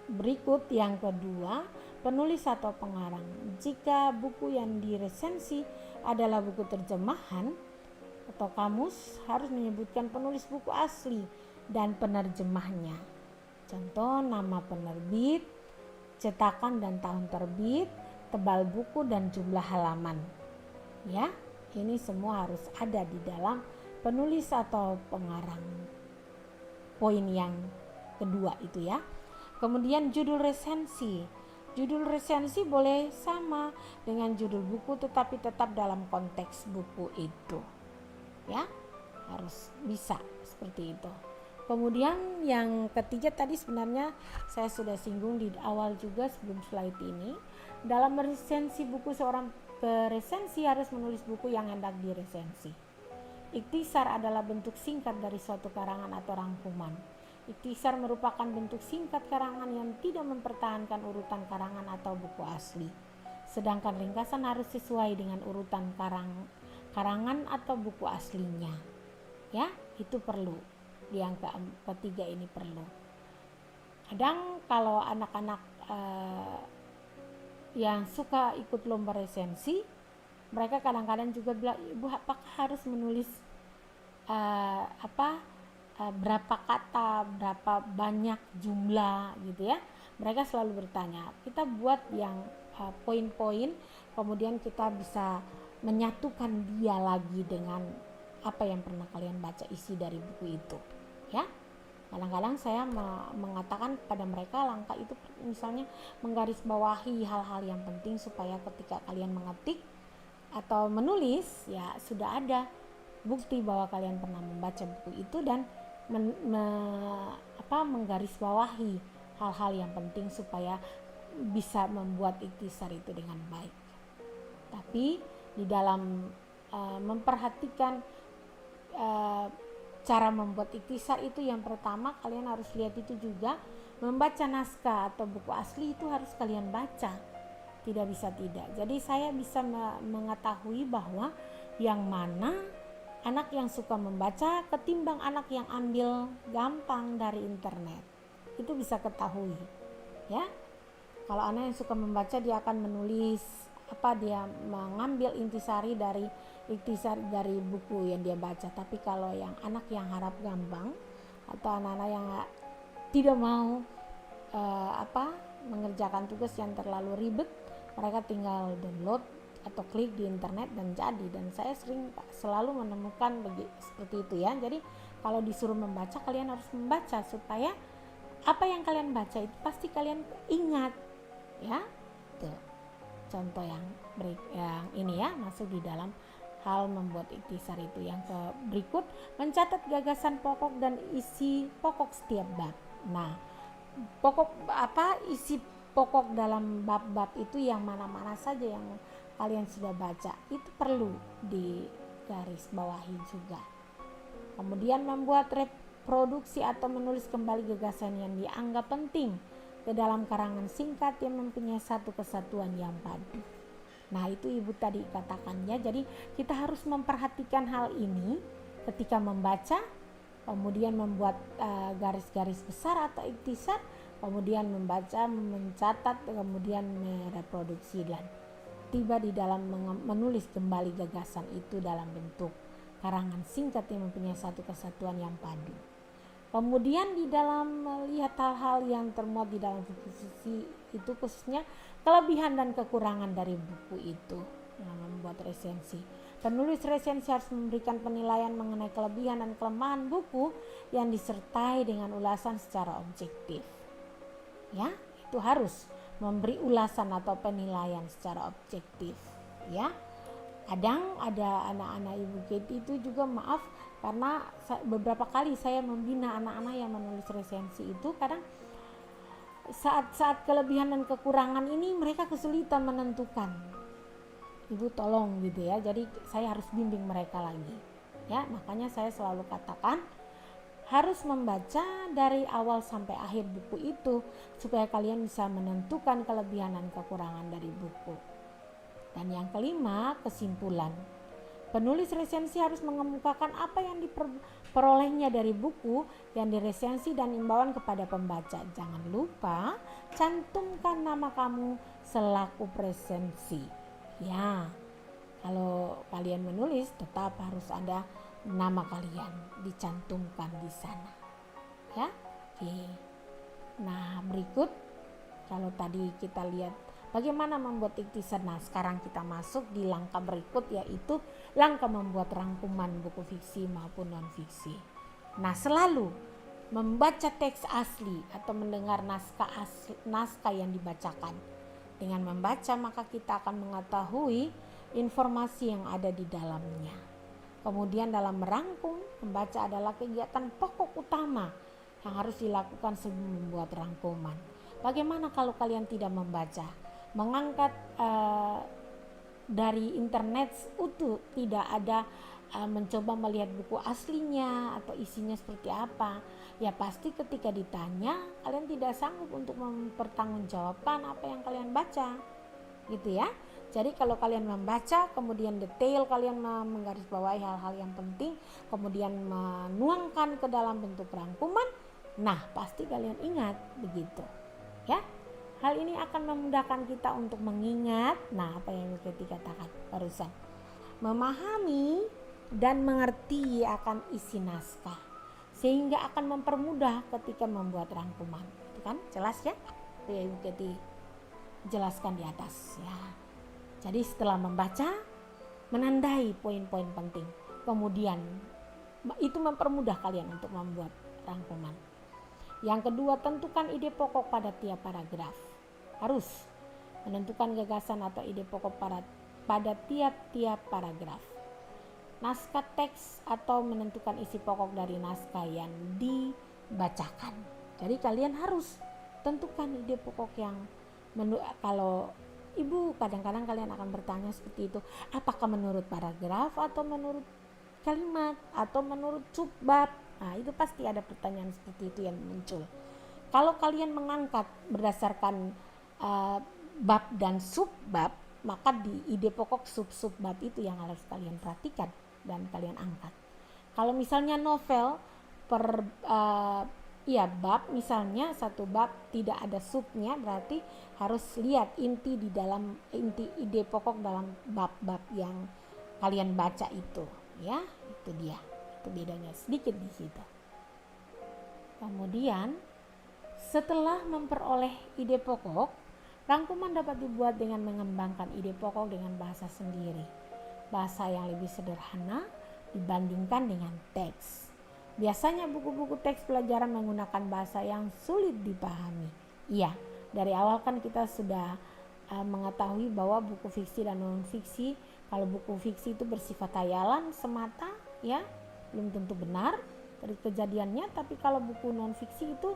Berikut yang kedua, penulis atau pengarang. Jika buku yang diresensi adalah buku terjemahan atau kamus, harus menyebutkan penulis buku asli dan penerjemahnya. Contoh nama penerbit, cetakan dan tahun terbit, tebal buku dan jumlah halaman. Ya, ini semua harus ada di dalam penulis atau pengarang. Poin yang kedua itu ya. Kemudian judul resensi. Judul resensi boleh sama dengan judul buku tetapi tetap dalam konteks buku itu. Ya, harus bisa seperti itu. Kemudian yang ketiga tadi sebenarnya saya sudah singgung di awal juga sebelum slide ini. Dalam meresensi buku, seorang peresensi harus menulis buku yang hendak diresensi. Ikhtisar adalah bentuk singkat dari suatu karangan atau rangkuman. Ikhtisar merupakan bentuk singkat karangan yang tidak mempertahankan urutan karangan atau buku asli. Sedangkan ringkasan harus sesuai dengan urutan karangan atau buku aslinya. Ya, itu perlu. Yang ketiga ini perlu. Kadang kalau anak-anak yang suka ikut lomba resensi, mereka kadang-kadang juga bilang, "Ibu, apakah harus menulis berapa kata, berapa banyak jumlah gitu ya?" Mereka selalu bertanya. Kita buat yang poin-poin, kemudian kita bisa menyatukan dia lagi dengan apa yang pernah kalian baca isi dari buku itu ya. Kadang-kadang saya mengatakan kepada mereka langkah itu misalnya menggarisbawahi hal-hal yang penting supaya ketika kalian mengetik atau menulis ya sudah ada bukti bahwa kalian pernah membaca buku itu dan menggarisbawahi hal-hal yang penting supaya bisa membuat ikhtisar itu dengan baik. Tapi di dalam memperhatikan cara membuat ikhtisar itu, yang pertama kalian harus lihat itu juga membaca naskah atau buku asli itu harus kalian baca, tidak bisa tidak. Jadi saya bisa mengetahui bahwa yang mana anak yang suka membaca ketimbang anak yang ambil gampang dari internet, itu bisa ketahui ya. Kalau anak yang suka membaca dia akan menulis dia mengambil intisari dari buku yang dia baca. Tapi kalau yang anak yang harap gampang atau anak-anak yang tidak mau mengerjakan tugas yang terlalu ribet, mereka tinggal download atau klik di internet dan jadi. Dan saya selalu menemukan seperti itu ya. Jadi kalau disuruh membaca, kalian harus membaca supaya apa yang kalian baca itu pasti kalian ingat ya. Tuh contoh yang ini ya, masuk di dalam hal membuat ikhtisar itu. Yang berikut, mencatat gagasan pokok dan isi pokok setiap bab. Nah, isi pokok dalam bab-bab itu yang mana-mana saja yang kalian sudah baca itu perlu digarisbawahi juga. Kemudian membuat reproduksi atau menulis kembali gagasan yang dianggap penting ke dalam karangan singkat yang mempunyai satu kesatuan yang padu. Nah, itu Ibu tadi katakannya. Jadi kita harus memperhatikan hal ini ketika membaca, kemudian membuat garis-garis besar atau ikhtisar, kemudian membaca, mencatat, kemudian mereproduksi dan tiba di dalam menulis kembali gagasan itu dalam bentuk karangan singkat yang mempunyai satu kesatuan yang padu. Kemudian di dalam melihat hal-hal yang termuat di dalam buku itu, khususnya kelebihan dan kekurangan dari buku itu dalam membuat resensi. Penulis resensi harus memberikan penilaian mengenai kelebihan dan kelemahan buku yang disertai dengan ulasan secara objektif. Ya, itu harus memberi ulasan atau penilaian secara objektif. Ya, kadang ada anak-anak Ibu Keti itu juga karena beberapa kali saya membina anak-anak yang menulis resensi itu, kadang saat kelebihan dan kekurangan ini mereka kesulitan menentukan. Ibu tolong gitu ya, jadi saya harus bimbing mereka lagi ya. Makanya saya selalu katakan harus membaca dari awal sampai akhir buku itu supaya kalian bisa menentukan kelebihan dan kekurangan dari buku. Dan yang kelima, kesimpulan. Penulis resensi harus mengemukakan apa yang diperolehnya dari buku yang diresensi dan imbauan kepada pembaca. Jangan lupa cantumkan nama kamu selaku resensi. Ya, kalau kalian menulis tetap harus ada nama kalian dicantumkan di sana. Ya, oke. Nah, berikut kalau tadi kita lihat bagaimana membuat ikhtisar. Nah, sekarang kita masuk di langkah berikut, yaitu langkah membuat rangkuman buku fiksi maupun non-fiksi. Nah, selalu membaca teks asli atau mendengar naskah yang dibacakan. Dengan membaca maka kita akan mengetahui informasi yang ada di dalamnya. Kemudian dalam merangkum, membaca adalah kegiatan pokok utama yang harus dilakukan sebelum membuat rangkuman. Bagaimana kalau kalian tidak membaca? Mengangkat dari internet utuh, tidak ada mencoba melihat buku aslinya atau isinya seperti apa, ya pasti ketika ditanya kalian tidak sanggup untuk mempertanggungjawabkan apa yang kalian baca gitu ya. Jadi kalau kalian membaca kemudian detail, kalian menggarisbawahi hal-hal yang penting, kemudian menuangkan ke dalam bentuk rangkuman, nah pasti kalian ingat begitu ya. Hal ini akan memudahkan kita untuk mengingat, nah apa yang kita katakan barusan, memahami dan mengerti akan isi naskah, sehingga akan mempermudah ketika membuat rangkuman. Itu kan jelas ya, ya Ibu Keti jelaskan di atas ya. Jadi setelah membaca, menandai poin-poin penting, kemudian itu mempermudah kalian untuk membuat rangkuman. Yang kedua, tentukan ide pokok pada tiap paragraf. Harus menentukan gagasan atau ide pokok pada tiap-tiap paragraf. Naskah teks atau menentukan isi pokok dari naskah yang dibacakan. Jadi kalian harus tentukan ide pokok yang kalau ibu kadang-kadang kalian akan bertanya seperti itu, apakah menurut paragraf atau menurut kalimat atau menurut subbab. Nah, itu pasti ada pertanyaan seperti itu yang muncul. Kalau kalian mengangkat berdasarkan bab dan subbab, maka di ide pokok subbab itu yang harus kalian perhatikan dan kalian angkat. Kalau misalnya novel bab, misalnya satu bab tidak ada subnya, berarti harus lihat inti ide pokok dalam bab-bab yang kalian baca itu, ya. Itu dia. Itu bedanya sedikit di situ. Kemudian setelah memperoleh ide pokok, rangkuman dapat dibuat dengan mengembangkan ide pokok dengan bahasa sendiri. Bahasa yang lebih sederhana dibandingkan dengan teks. Biasanya buku-buku teks pelajaran menggunakan bahasa yang sulit dipahami. Iya, dari awal kan kita sudah mengetahui bahwa buku fiksi dan non-fiksi, kalau buku fiksi itu bersifat hayalan semata, ya, belum tentu benar dari kejadiannya, tapi kalau buku non-fiksi itu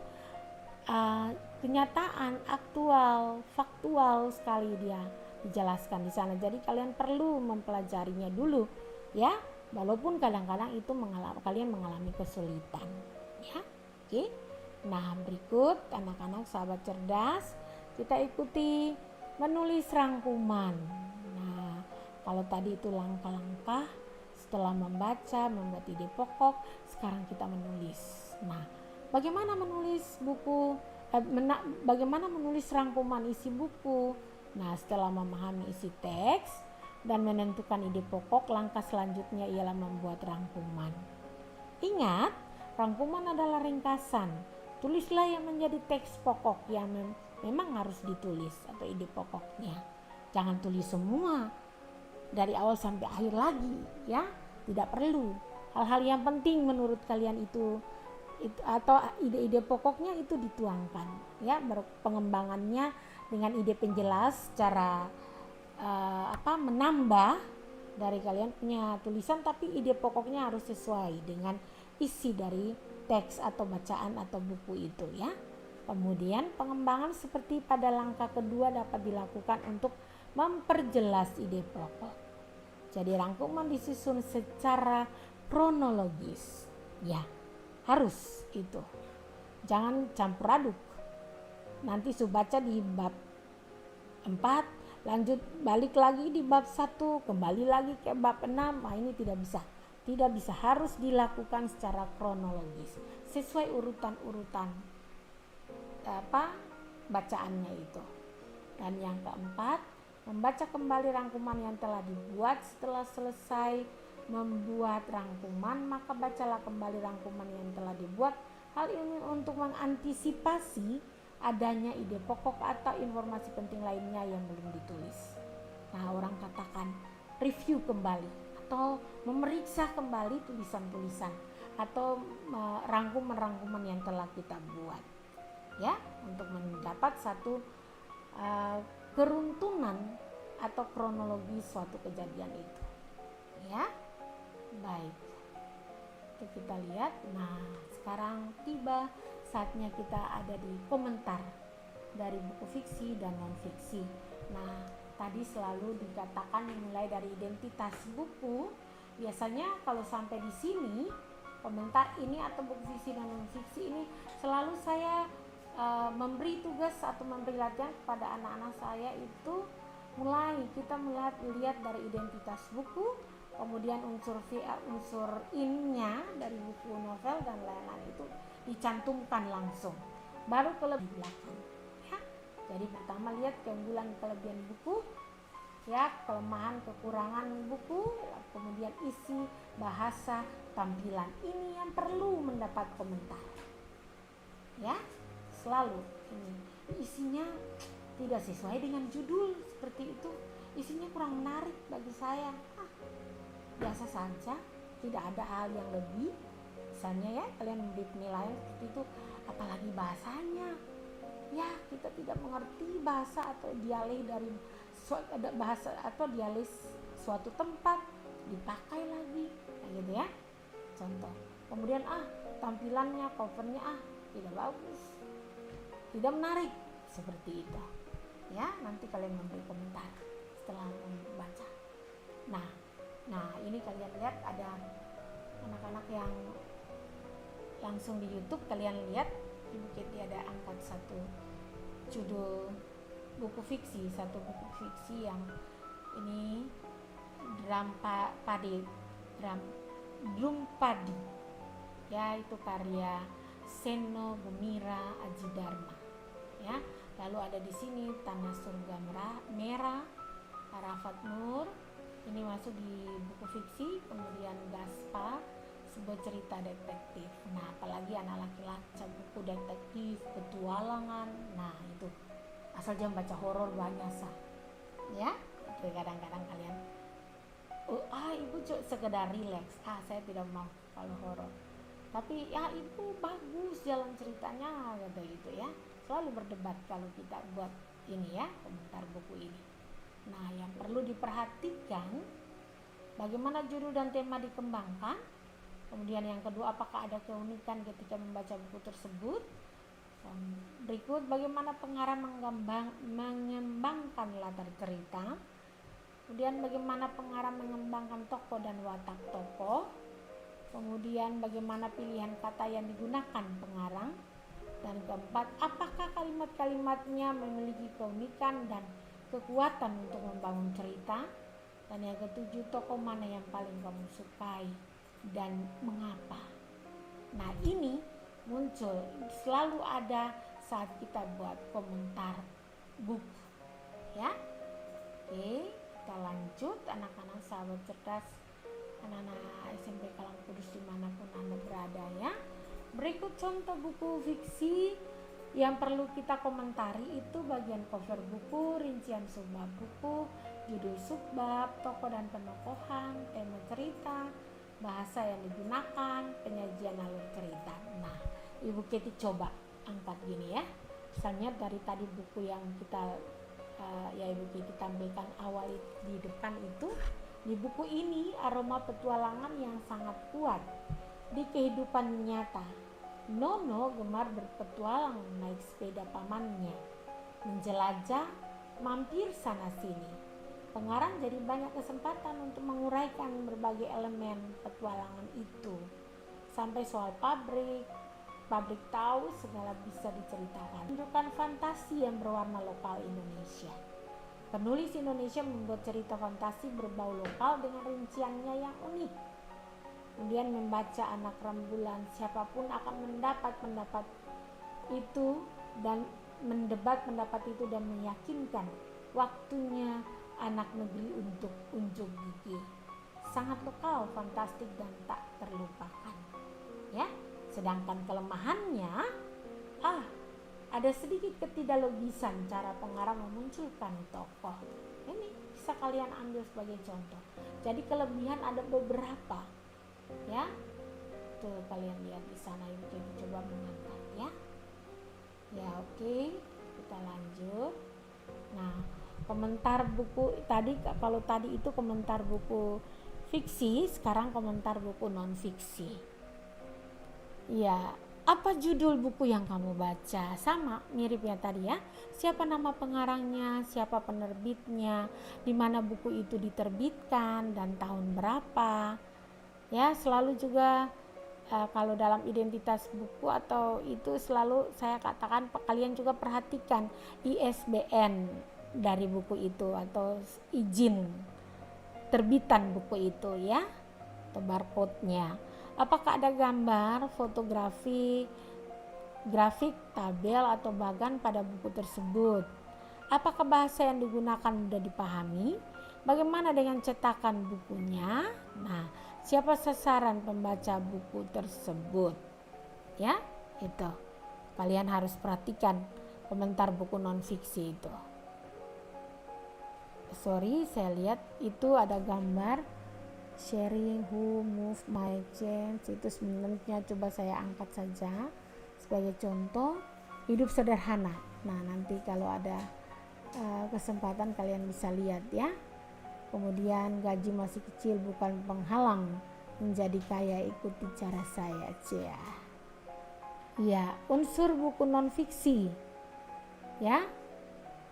kenyataan, aktual, faktual sekali dia dijelaskan di sana. Jadi kalian perlu mempelajarinya dulu, ya, walaupun kadang-kadang itu kalian mengalami kesulitan, ya. Oke. Nah, berikut anak-anak sahabat cerdas, kita ikuti menulis rangkuman. Nah, kalau tadi itu langkah-langkah setelah membuat ide pokok, sekarang kita menulis. Nah, bagaimana menulis rangkuman isi buku? Nah, setelah memahami isi teks dan menentukan ide pokok, langkah selanjutnya ialah membuat rangkuman. Ingat, rangkuman adalah ringkasan. Tulislah yang menjadi teks pokok yang memang harus ditulis atau ide pokoknya. Jangan tulis semua dari awal sampai akhir lagi, ya. Tidak perlu. Hal-hal yang penting menurut kalian itu atau ide-ide pokoknya itu dituangkan, ya. Pengembangannya dengan ide penjelas, cara menambah dari kalian punya tulisan, tapi ide pokoknya harus sesuai dengan isi dari teks atau bacaan atau buku itu, ya. Kemudian pengembangan seperti pada langkah kedua dapat dilakukan untuk memperjelas ide pokok. Jadi rangkuman disusun secara kronologis, ya, harus itu. Jangan campur aduk. Nanti baca di bab 4, lanjut balik lagi di bab 1, kembali lagi ke bab 6. Nah, ini tidak bisa. Tidak bisa, harus dilakukan secara kronologis, sesuai urutan-urutan bacaannya itu. Dan yang keempat, membaca kembali rangkuman yang telah dibuat. Setelah selesai membuat rangkuman, maka bacalah kembali rangkuman yang telah dibuat. Hal ini untuk mengantisipasi adanya ide pokok atau informasi penting lainnya yang belum ditulis. Nah, orang katakan review kembali atau memeriksa kembali tulisan-tulisan atau rangkuman-rangkuman yang telah kita buat, ya, untuk mendapat satu keruntunan atau kronologi suatu kejadian itu, ya. Baik, itu kita lihat. Nah, sekarang tiba saatnya kita ada di komentar dari buku fiksi dan non fiksi. Nah, tadi selalu dikatakan mulai dari identitas buku. Biasanya kalau sampai di sini komentar ini atau buku fiksi dan non fiksi ini selalu saya memberi tugas atau memberi latihan kepada anak-anak saya itu mulai kita melihat dari identitas buku, kemudian unsur in-nya dari buku novel dan lain-lain itu dicantumkan langsung, baru ke belakang, ya. Jadi pertama lihat keunggulan kelebihan buku, ya, kelemahan kekurangan buku, kemudian isi, bahasa, tampilan. Ini yang perlu mendapat komentar, ya. Selalu ini isinya tidak sesuai dengan judul, seperti itu, isinya kurang menarik bagi saya, biasa saja, tidak ada hal yang lebih. Misalnya, ya, kalian memberi penilaian seperti itu, apalagi bahasanya. Ya, kita tidak mengerti bahasa atau dialek dari bahasa atau dialek suatu tempat dipakai lagi, kayak gitu ya. Contoh. Kemudian tampilannya, covernya tidak bagus, tidak menarik, seperti itu. Ya, nanti kalian memberi komentar setelah membaca. Nah, ini kalian lihat ada anak-anak yang langsung di YouTube, kalian lihat Ibu Kety ada angkat satu judul buku fiksi, yang ini drum padi, ya, itu karya Seno Gumira Aji Dharma, ya. Lalu ada di sini Tanah Surga Merah Arafat Nur, ini masuk di buku fiksi. Kemudian Gaspar, sebuah cerita detektif. Nah, apalagi anak laki-laki buku detektif, petualangan. Nah, itu asal jangan baca horor banyak ya. Itu kadang-kadang kalian ibu sekedar relax, saya tidak mau kalau horor, tapi ya ibu bagus jalan ceritanya, gitu ya. Selalu berdebat kalau kita buat ini ya, komentar buku ini. Nah, yang perlu diperhatikan bagaimana judul dan tema dikembangkan. Kemudian yang kedua, apakah ada keunikan ketika membaca buku tersebut. Berikut, bagaimana pengarang mengembangkan latar cerita. Kemudian bagaimana pengarang mengembangkan tokoh dan watak tokoh. Kemudian bagaimana pilihan kata yang digunakan pengarang. Dan keempat, apakah kalimat-kalimatnya memiliki keunikan dan kekuatan untuk membangun cerita. Dan yang ketujuh, tokoh mana yang paling kamu sukai dan mengapa. Nah, ini muncul selalu ada saat kita buat komentar buku, ya. Oke, kita lanjut anak-anak sahabat cerdas, anak-anak SMP Kalang Kudus dimanapun Anda berada, ya. Berikut contoh buku fiksi yang perlu kita komentari itu bagian cover buku, rincian subbab buku, judul subbab, tokoh dan penokohan, tema cerita, bahasa yang digunakan, penyajian alur cerita. Nah, Ibu Kety coba angkat gini ya. Misalnya dari tadi buku yang kita Ibu Kety tampilkan awal di depan itu, di buku ini aroma petualangan yang sangat kuat di kehidupan nyata. Nono gemar berpetualang naik sepeda pamannya, menjelajah, mampir sana sini. Pengarang jadi banyak kesempatan untuk menguraikan berbagai elemen petualangan itu. Sampai soal pabrik tahu segala bisa diceritakan. Tunjukkan fantasi yang berwarna lokal Indonesia. Penulis Indonesia membuat cerita fantasi berbau lokal dengan rinciannya yang unik. Kemudian membaca anak rembulan, siapapun akan mendapat pendapat itu dan mendebat pendapat itu dan meyakinkan waktunya anak negeri untuk unjuk gigi. Sangat lokal, fantastik dan tak terlupakan, ya. Sedangkan kelemahannya ada sedikit ketidaklogisan cara pengarang memunculkan tokoh. Ini bisa kalian ambil sebagai contoh. Jadi kelebihan ada beberapa, ya. Tuh kalian lihat di sana, Ibu Kety coba mengangkat, ya. Ya, oke, kita lanjut. Nah, komentar buku tadi, kalau tadi itu komentar buku fiksi, sekarang komentar buku non fiksi. Ya, apa judul buku yang kamu baca? Sama, mirip ya tadi ya. Siapa nama pengarangnya, siapa penerbitnya, di mana buku itu diterbitkan dan tahun berapa. Ya, selalu juga kalau dalam identitas buku atau itu selalu saya katakan kalian juga perhatikan ISBN dari buku itu atau izin terbitan buku itu, ya, atau barcode-nya. Apakah ada gambar, fotografi, grafik, tabel atau bagan pada buku tersebut? Apakah bahasa yang digunakan mudah dipahami? Bagaimana dengan cetakan bukunya? Nah, siapa sasaran pembaca buku tersebut? Ya, itu. Kalian harus perhatikan komentar buku non fiksi itu. Saya lihat itu ada gambar sharing who move my change, itu sebenarnya coba saya angkat saja sebagai contoh hidup sederhana. Nah, nanti kalau ada kesempatan kalian bisa lihat ya. Kemudian gaji masih kecil bukan penghalang menjadi kaya, ikuti cara saya. Cia. Ya, unsur buku non fiksi ya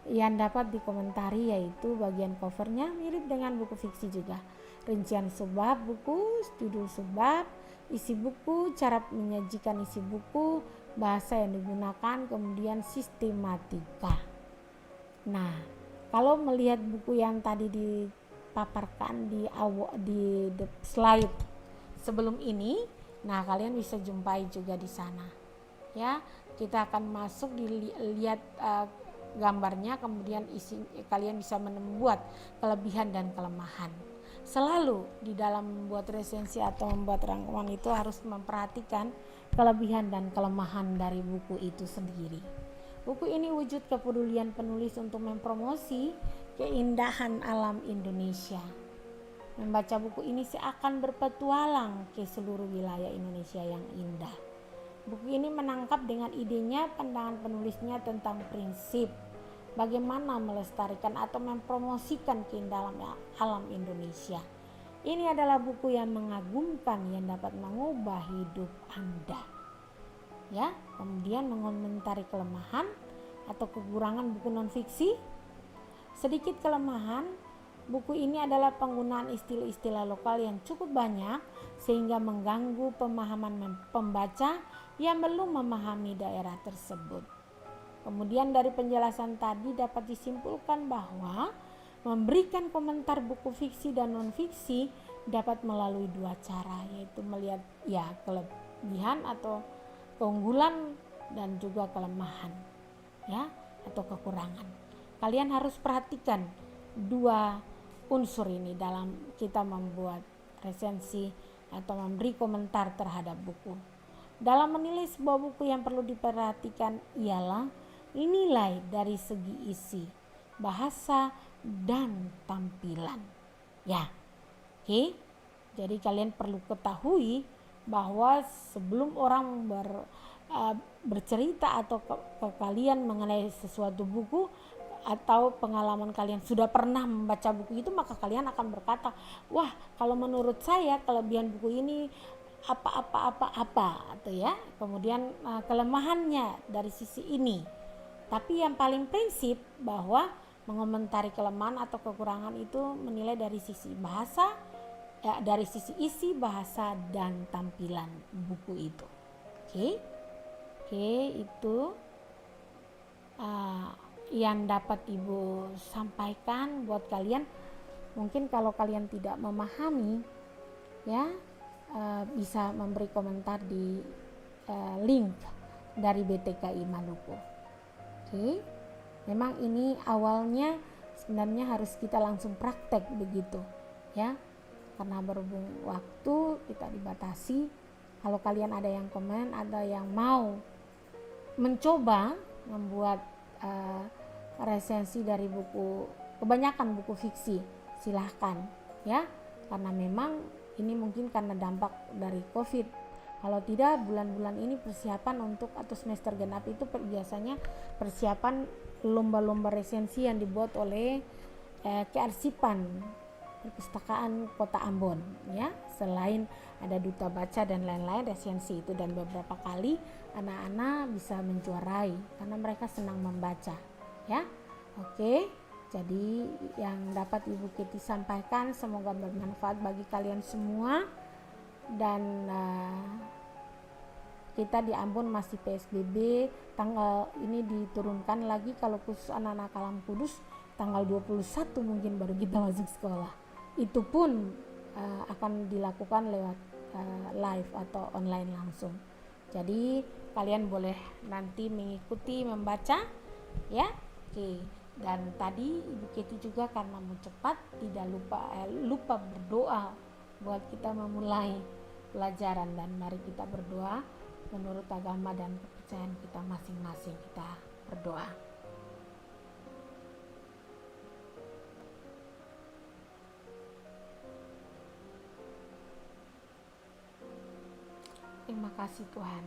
yang dapat dikomentari yaitu bagian covernya mirip dengan buku fiksi juga. Rincian subbab buku, judul subbab, isi buku, cara menyajikan isi buku, bahasa yang digunakan, kemudian sistematika. Nah, kalau melihat buku yang tadi dipaparkan di slide sebelum ini, nah kalian bisa jumpai juga di sana. Ya, kita akan masuk dilihat gambarnya, kemudian kalian bisa membuat kelebihan dan kelemahan. Selalu di dalam membuat resensi atau membuat rangkuman itu harus memperhatikan kelebihan dan kelemahan dari buku itu sendiri. Buku ini wujud kepedulian penulis untuk mempromosi keindahan alam Indonesia. Membaca buku ini seakan berpetualang ke seluruh wilayah Indonesia yang indah. Buku ini menangkap dengan idenya, pandangan penulisnya tentang prinsip bagaimana melestarikan atau mempromosikan keindahan alam Indonesia. Ini adalah buku yang mengagumkan yang dapat mengubah hidup Anda. Ya, kemudian mengomentari kelemahan atau kekurangan buku non fiksi. Sedikit kelemahan buku ini adalah penggunaan istilah-istilah lokal yang cukup banyak sehingga mengganggu pemahaman pembaca yang belum memahami daerah tersebut. Kemudian dari penjelasan tadi dapat disimpulkan bahwa memberikan komentar buku fiksi dan non fiksi dapat melalui dua cara, yaitu melihat ya kelebihan atau keunggulan dan juga kelemahan ya atau kekurangan. Kalian harus perhatikan dua unsur ini dalam kita membuat resensi atau memberi komentar terhadap buku. Dalam menilai sebuah buku yang perlu diperhatikan ialah nilai dari segi isi, bahasa, dan tampilan. Ya, oke. Jadi kalian perlu ketahui bahwa sebelum orang bercerita atau ke kalian mengenai sesuatu buku atau pengalaman kalian sudah pernah membaca buku itu, maka kalian akan berkata, wah kalau menurut saya kelebihan buku ini apa atau ya, kemudian kelemahannya dari sisi ini. Tapi yang paling prinsip bahwa mengomentari kelemahan atau kekurangan itu menilai dari sisi bahasa, dari sisi isi, bahasa, dan tampilan buku itu. Oke, itu yang dapat Ibu sampaikan buat kalian. Mungkin kalau kalian tidak memahami ya bisa memberi komentar di link dari BTKI Maluku. Oke. Memang ini awalnya sebenarnya harus kita langsung praktek begitu ya, karena berhubung waktu kita dibatasi. Kalau kalian ada yang komen, ada yang mau mencoba membuat resensi dari buku, kebanyakan buku fiksi, silahkan ya, karena memang ini mungkin karena dampak dari COVID. Kalau tidak, bulan-bulan ini persiapan untuk atau semester genap itu biasanya persiapan lomba-lomba resensi yang dibuat oleh kearsipan perpustakaan Kota Ambon ya. Selain ada duta baca dan lain-lain, resensi itu, dan beberapa kali anak-anak bisa menjuarai karena mereka senang membaca ya. Oke, jadi yang dapat Ibu Keti sampaikan semoga bermanfaat bagi kalian semua. Dan kita di Ambon masih PSBB, tanggal ini diturunkan lagi kalau khusus anak-anak Kalam Kudus tanggal 21 mungkin baru kita masuk sekolah. Itu pun akan dilakukan lewat live atau online langsung. Jadi kalian boleh nanti mengikuti membaca ya. Oke. Dan tadi Ibu Keti juga karena mau cepat tidak lupa berdoa buat kita memulai pelajaran, dan mari kita berdoa menurut agama dan kepercayaan kita masing-masing. Kita berdoa. Terima kasih Tuhan.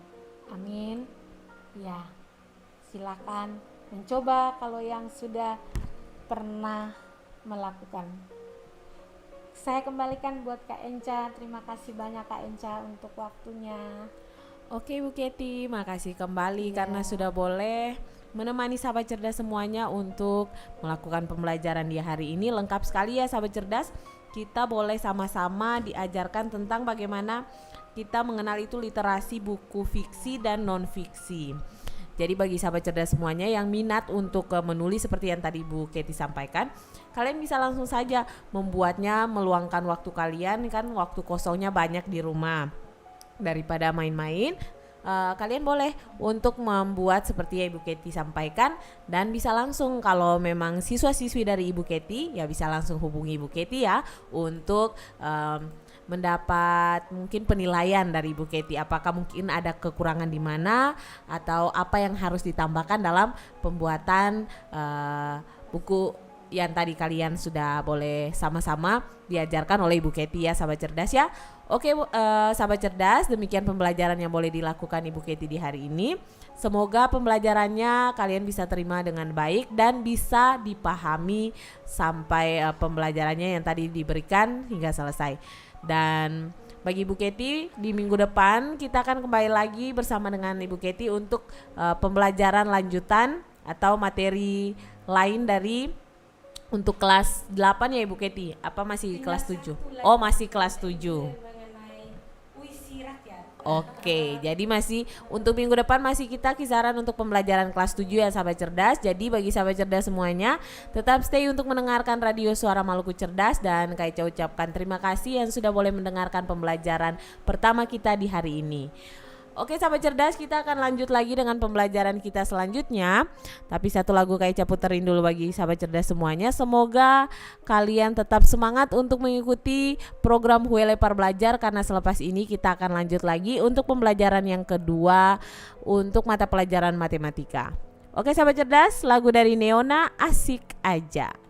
Amin. Ya, silakan mencoba kalau yang sudah pernah melakukan. Saya kembalikan buat Kak Enca. Terima kasih banyak Kak Enca untuk waktunya. Oke Bu Keti, makasih kembali Iya. karena sudah boleh menemani sahabat cerdas semuanya untuk melakukan pembelajaran di hari ini. Lengkap sekali ya sahabat cerdas. Kita boleh sama-sama diajarkan tentang bagaimana kita mengenal itu literasi buku fiksi dan non fiksi. Jadi bagi sahabat cerdas semuanya yang minat untuk menulis seperti yang tadi Bu Keti sampaikan, kalian bisa langsung saja membuatnya, meluangkan waktu kalian, kan waktu kosongnya banyak di rumah. Daripada main-main, kalian boleh untuk membuat seperti yang Ibu Keti sampaikan, dan bisa langsung kalau memang siswa-siswi dari Ibu Keti ya bisa langsung hubungi Ibu Keti ya untuk mendapat mungkin penilaian dari Ibu Keti, apakah mungkin ada kekurangan di mana atau apa yang harus ditambahkan dalam pembuatan buku yang tadi kalian sudah boleh sama-sama diajarkan oleh Ibu Keti ya sahabat cerdas ya. Oke sahabat cerdas, demikian pembelajaran yang boleh dilakukan Ibu Keti di hari ini. Semoga pembelajarannya kalian bisa terima dengan baik dan bisa dipahami sampai pembelajarannya yang tadi diberikan hingga selesai. Dan bagi Ibu Keti, di minggu depan kita akan kembali lagi bersama dengan Ibu Keti untuk pembelajaran lanjutan atau materi lain dari untuk kelas 8 ya Ibu Keti. Apa masih kelas 7? Oh, masih kelas 7. Oke, jadi masih untuk minggu depan masih kita kisaran untuk pembelajaran kelas 7 ya sahabat cerdas. Jadi bagi sahabat cerdas semuanya, tetap stay untuk mendengarkan Radio Suara Maluku Cerdas, dan Kak Eca ucapkan terima kasih yang sudah boleh mendengarkan pembelajaran pertama kita di hari ini. Oke sahabat cerdas, kita akan lanjut lagi dengan pembelajaran kita selanjutnya. Tapi satu lagu Kak Eca puterin dulu bagi sahabat cerdas semuanya. Semoga kalian tetap semangat untuk mengikuti program Huele Par Belajar, karena selepas ini kita akan lanjut lagi untuk pembelajaran yang kedua untuk mata pelajaran matematika. Oke sahabat cerdas, lagu dari Neona, Asik Aja.